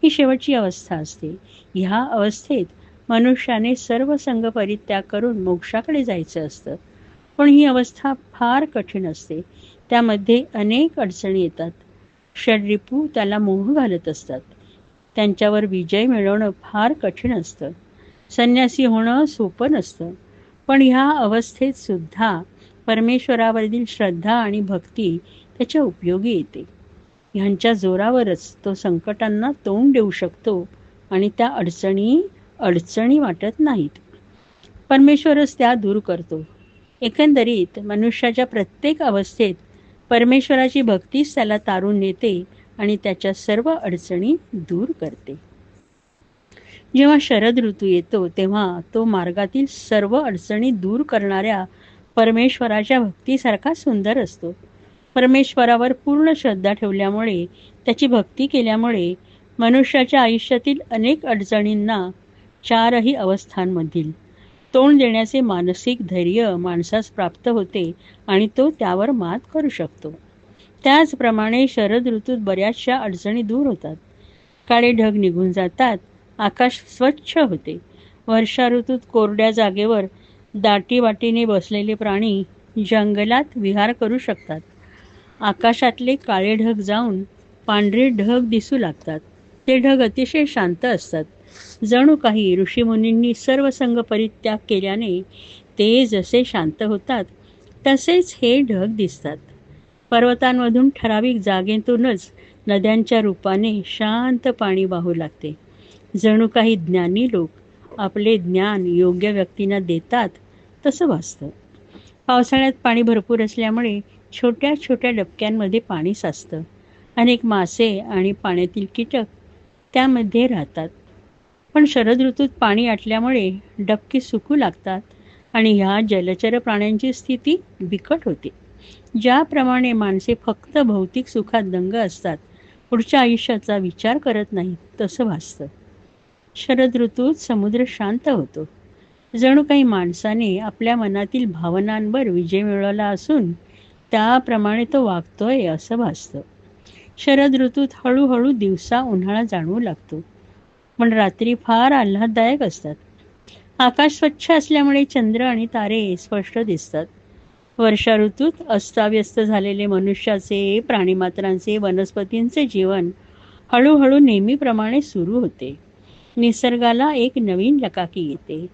ही शेवटची अवस्था असते. ह्या अवस्थेत मनुष्याने सर्व संग परित्याग करून मोक्षाकडे जायचं असतं. पण ही अवस्था फार कठीण असते. त्यामध्ये अनेक अडचणी येतात. षड्रिपू त्याला मोह घालत असतात. त्यांच्यावर विजय मिळवणं फार कठीण असतं. संन्यासी होणं सोपं नसतं. पण ह्या अवस्थेत सुद्धा परमेश्वरावरील श्रद्धा आणि भक्ती त्याच्या उपयोगी येते. ह्यांच्या जोरावरच तो संकटांना तोंड देऊ शकतो आणि त्या अडचणी वाटत नाहीत. परमेश्वरच त्या दूर करतो. एकंदरीत मनुष्याच्या प्रत्येक अवस्थेत परमेश्वराची भक्तीच त्याला तारून नेते आणि त्याच्या सर्व अडचणी दूर करते. जेव्हा शरद ऋतू येतो तेव्हा तो मार्गातील सर्व अडचणी दूर करणाऱ्या परमेश्वराच्या भक्तीसारखा सुंदर असतो. परमेश्वरावर पूर्ण श्रद्धा ठेवल्यामुळे, त्याची भक्ती केल्यामुळे मनुष्याच्या आयुष्यातील अनेक अडचणींना 4ही अवस्थांमधील तोंड देण्याचे मानसिक धैर्य माणसास प्राप्त होते आणि तो त्यावर मात करू शकतो. त्याचप्रमाणे शरद ऋतूत बऱ्याचशा अडचणी दूर होतात. काळे ढग निघून जातात, आकाश स्वच्छ होते. वर्षा ऋतूत कोरड्या जागेवर दाटीवाटीने बसलेले प्राणी जंगलात विहार करू शकतात. आकाशातले काळे ढग जाऊन पांढरे ढग दिसू लागतात. ते ढग अतिशय शांत असतात. जणू काही ऋषीमुनींनी सर्वसंग परित्याग केल्याने ते जसे शांत होतात तसेच हे ढग दिसतात. पर्वतांमधून ठराविक जागेतूनच नद्यांच्या रूपाने शांत पाणी वाहू लागते. जणू काही ज्ञानी लोक आपले ज्ञान योग्य व्यक्तींना देतात तसं भासतं. पावसाळ्यात पाणी भरपूर असल्यामुळे छोट्या छोट्या डबक्यांमध्ये पाणी साचतं. अनेक मासे आणि पाण्यातील कीटक त्यामध्ये राहतात. पण शरद ऋतूत पाणी आटल्यामुळे डबकी सुकू लागतात आणि ह्या जलचर प्राण्यांची स्थिती बिकट होते. ज्याप्रमाणे माणसे फक्त भौतिक सुखात दंग असतात, पुढच्या आयुष्याचा विचार करत नाहीत, तसं भासतं. शरद ऋतूत समुद्र शांत होतो. जणू काही माणसाने आपल्या मनातील भावनांवर विजय मिळवला असून त्याप्रमाणे तो वागतोय असं भासतं. शरद ऋतूत हळूहळू दिवसा उन्हाळा जाणवू लागतो, पण रात्री फार आल्हाददायक असतात. आकाश स्वच्छ असल्यामुळे चंद्र आणि तारे स्पष्ट दिसतात. वर्षा ऋतूत अस्ताव्यस्त झालेले मनुष्याचे, प्राणीमात्रांचे, वनस्पतींचे जीवन हळूहळू नेहमीप्रमाणे सुरू होते. निसर्गाला एक नवीन लकाकी येते.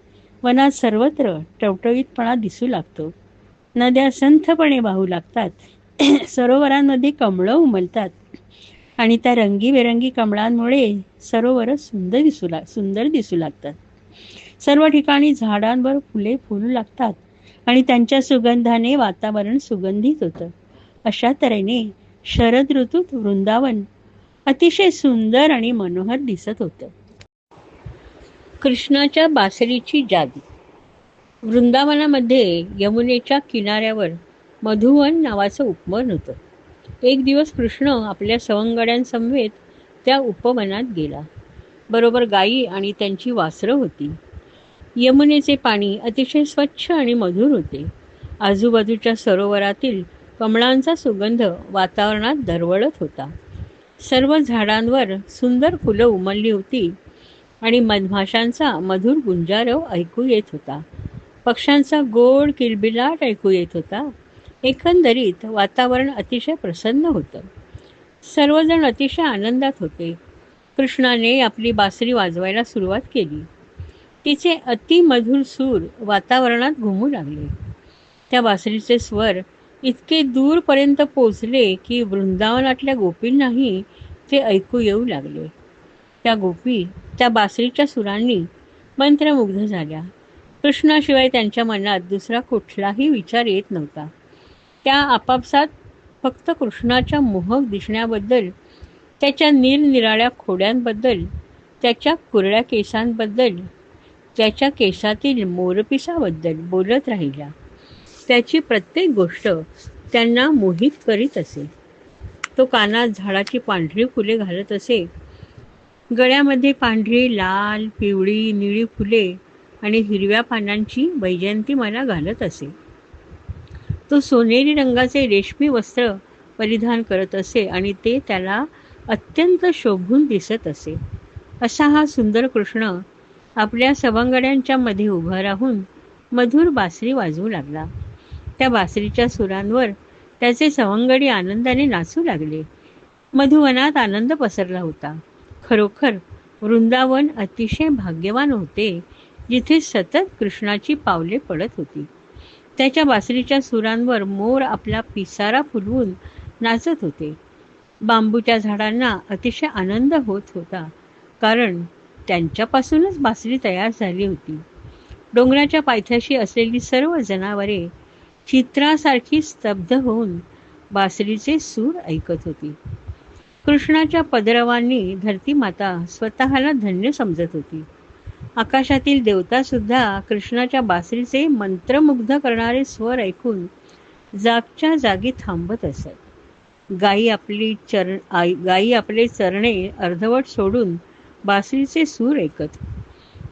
वनात सर्वत्र टवटवीतपणा दिसू लागतो. नद्या संथपणे वाहू लागतात. सरोवरांमध्ये कमळं उमलतात आणि त्या रंगीबेरंगी कमळांमुळे सरोवर सुंदर दिसू लागतात. सर्व ठिकाणी झाडांवर फुले फुलू लागतात आणि त्यांच्या सुगंधाने वातावरण सुगंधित होतं. अशा तऱ्हेने शरद ऋतूत वृंदावन अतिशय सुंदर आणि मनोहर दिसत होतं. कृष्णाच्या बासरीची जादू. वृंदावनामध्ये यमुनेच्या किनाऱ्यावर मधुवन नावाचं उपवन होतं. एक दिवस कृष्ण आपल्या सवंगड्यांसमवेत त्या उपवनात गेला. बरोबर गायी आणि त्यांची वासरं होती. यमुनेचे पाणी अतिशय स्वच्छ आणि मधुर होते. आजूबाजूच्या सरोवरातील कमळांचा सुगंध वातावरणात दरवळत होता. सर्व झाडांवर सुंदर फुलं उमलली होती आणि मधमाशांचा मधुर गुंजारव ऐकू येत होता. पक्ष्यांचा गोड किलबिलाट ऐकू येत होता. एकंदरीत वातावरण अतिशय प्रसन्न होतं. सर्वजण अतिशय आनंदात होते. कृष्णाने आपली बासरी वाजवायला सुरुवात केली. तिचे अतिमधुर सूर वातावरणात घुमू लागले. त्या बासरीचे स्वर इतके दूरपर्यंत पोचले की वृंदावनातल्या गोपींनाही ते ऐकू येऊ लागले. त्या गोपी त्या बासरीच्या सुरांनी मंत्रमुग्ध झाल्या. कृष्णाशिवाय त्यांच्या मनात दुसरा कुठलाही विचार येत नव्हता. त्या आपापसात फक्त कृष्णाच्या मोहक दिसण्याबद्दल, त्याच्या निरनिराळ्या खोड्यांबद्दल, त्याच्या कुरळ्या केसांबद्दल, त्याच्या केसातील मोरपिसाबद्दल बोलत राहिल्या. त्याची प्रत्येक गोष्ट त्यांना मोहित करीत असे. तो कानात झाडाची पांढरी फुले घालत असे. गळ्यामध्ये पांढरी, लाल, पिवळी, निळी फुले आणि हिरव्या पानांची वैजयंतीमाला घालत असे. तो सोनेरी रंगाचे रेशमी वस्त्र परिधान करत असे आणि ते त्याला अत्यंत शोभून दिसत असे. असा हा सुंदर कृष्ण आपल्या सवंगड्यांच्या मध्ये उभा राहून मधुर बासरी वाजवू लागला. त्या बासरीच्या सुरांवर त्याचे सवंगडी आनंदाने नाचू लागले. मधुवनात आनंद पसरला होता. खरोखर वृंदावन अतिशय भाग्यवान होते, जिथे सतत कृष्णाची पावले पडत होती. त्याच्या बासरीच्या सुरांवर मोर आपला पिसारा फुलवून नाचत होते. बांबूच्या झाडांना अतिशय आनंद होत होता, कारण त्यांच्यापासूनच बासरी तयार झाली होती. डोंगराच्या पायथ्याशी असलेली सर्व जनावरे चित्रासारखी स्तब्ध होऊन बासरीचे सूर ऐकत होती. कृष्णाच्या पदरवांनी धरती माता स्वतःला धन्य समजत होती. आकाशातील देवता सुद्धा कृष्णाच्या बासरीचे मंत्रमुग्ध करणारे स्वर ऐकून जागच्या जागी थांबत असत. गायी आपले चरणे अर्धवट सोडून बासरीचे सूर ऐकत.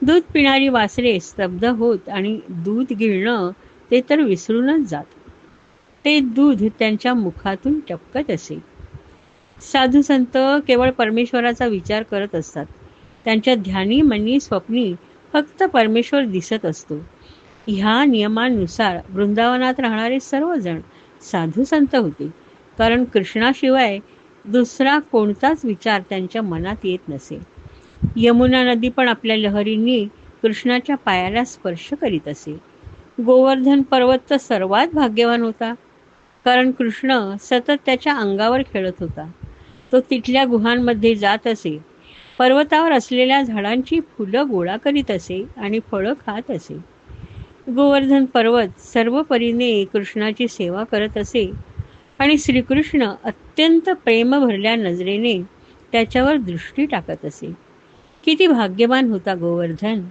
दूध पिणारी वासरे स्तब्ध होत आणि दूध गिळणं ते तर विसरूनच जात. ते दूध त्यांच्या मुखातून टपकत असे. साधू संत केवळ परमेश्वराचा विचार करत असतात. त्यांच्या ध्यानी मनी स्वप्नी फक्त परमेश्वर दिसत असतो. ह्या नियमानुसार वृंदावनात राहणारे सर्वजण साधू संत होते, कारण कृष्णाशिवाय दुसरा कोणताच विचार त्यांच्या मनात येत नसे. यमुना नदी पण आपल्या लहरींनी कृष्णाच्या पायाला स्पर्श करीत असे. गोवर्धन पर्वत तर सर्वात भाग्यवान होता, कारण कृष्ण सतत त्याच्या अंगावर खेळत होता. तो तिथल्या गुहांमध्ये जात असे, पर्वतावर असलेल्या झाडांची फुलं गोळा करीत असे आणि फळं खात असे. गोवर्धन पर्वत सर्व परीने कृष्णाची सेवा करत असे आणि श्रीकृष्ण अत्यंत प्रेम भरल्या नजरेने त्याच्यावर दृष्टी टाकत असे. किती भाग्यवान होता गोवर्धन.